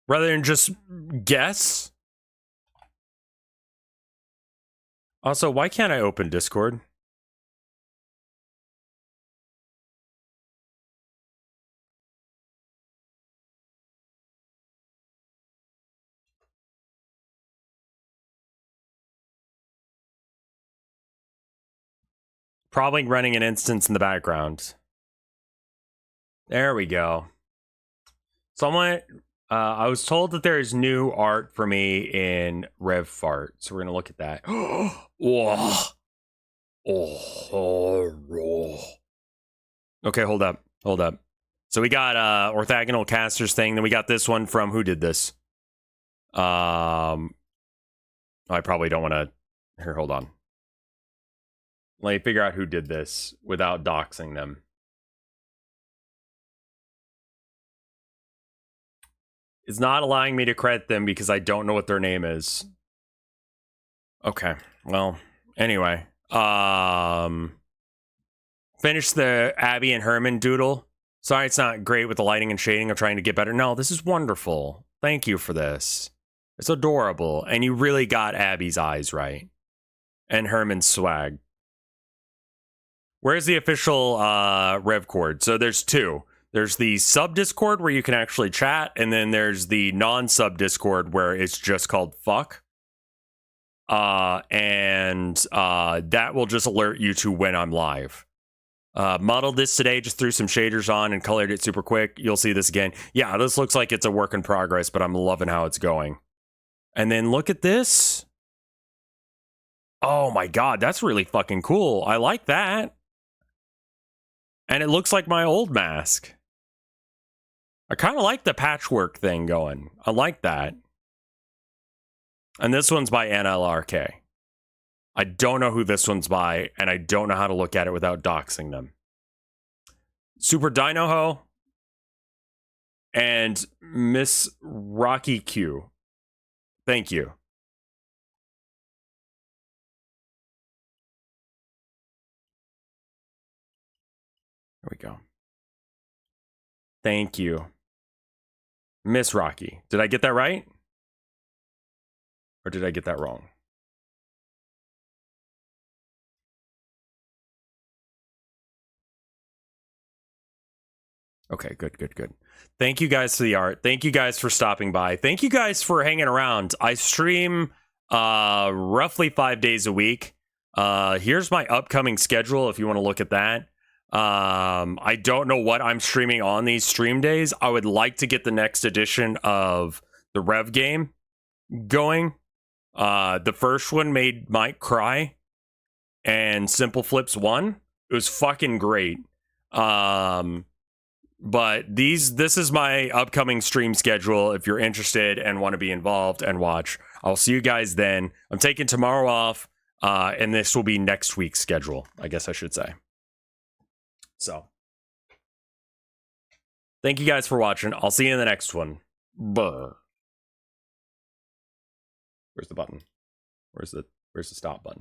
Rather than just guess? Also, why can't I open Discord? Probably running an instance in the background. There we go. Someone, I was told that there's new art for me in RevFart, so we're gonna look at that. Whoa. Okay, hold up. So we got orthogonal casters thing, then we got this one from who did this? I probably don't want to. Here, hold on. Let me figure out who did this without doxing them. It's not allowing me to credit them because I don't know what their name is. Okay, well, anyway. Finish the Abby and Herman doodle. Sorry it's not great with the lighting and shading. I'm trying to get better. No, this is wonderful. Thank you for this. It's adorable. And you really got Abby's eyes right. And Herman's swag. Where's the official Rev cord? So there's two. There's the sub Discord where you can actually chat, and then there's the non-sub Discord where it's just called fuck. And that will just alert you to when I'm live. Modeled this today, just threw some shaders on and colored it super quick. You'll see this again. Yeah, this looks like it's a work in progress, but I'm loving how it's going. And then look at this. Oh my god, that's really fucking cool. I like that. And it looks like my old mask. I kind of like the patchwork thing going. I like that. And this one's by NLRK. I don't know who this one's by, and I don't know how to look at it without doxing them. Super Dino Ho and Miss Rocky Q. Thank you. There we go. Thank you. Miss Rocky. Did I get that right? Or did I get that wrong? Okay, good. Thank you guys for the art. Thank you guys for stopping by. Thank you guys for hanging around. I stream roughly 5 days a week. Here's my upcoming schedule if you want to look at that. I don't know what I'm streaming on these stream days. I would like to get the next edition of the Rev game going. The first one made Mike cry, and Simple Flips won. It was fucking great. But this is my upcoming stream schedule if you're interested and want to be involved and watch. I'll see you guys then. I'm taking tomorrow off, and this will be next week's schedule, I guess I should say. So, thank you guys for watching. I'll see you in the next one. Brr. Where's the button? Where's the stop button?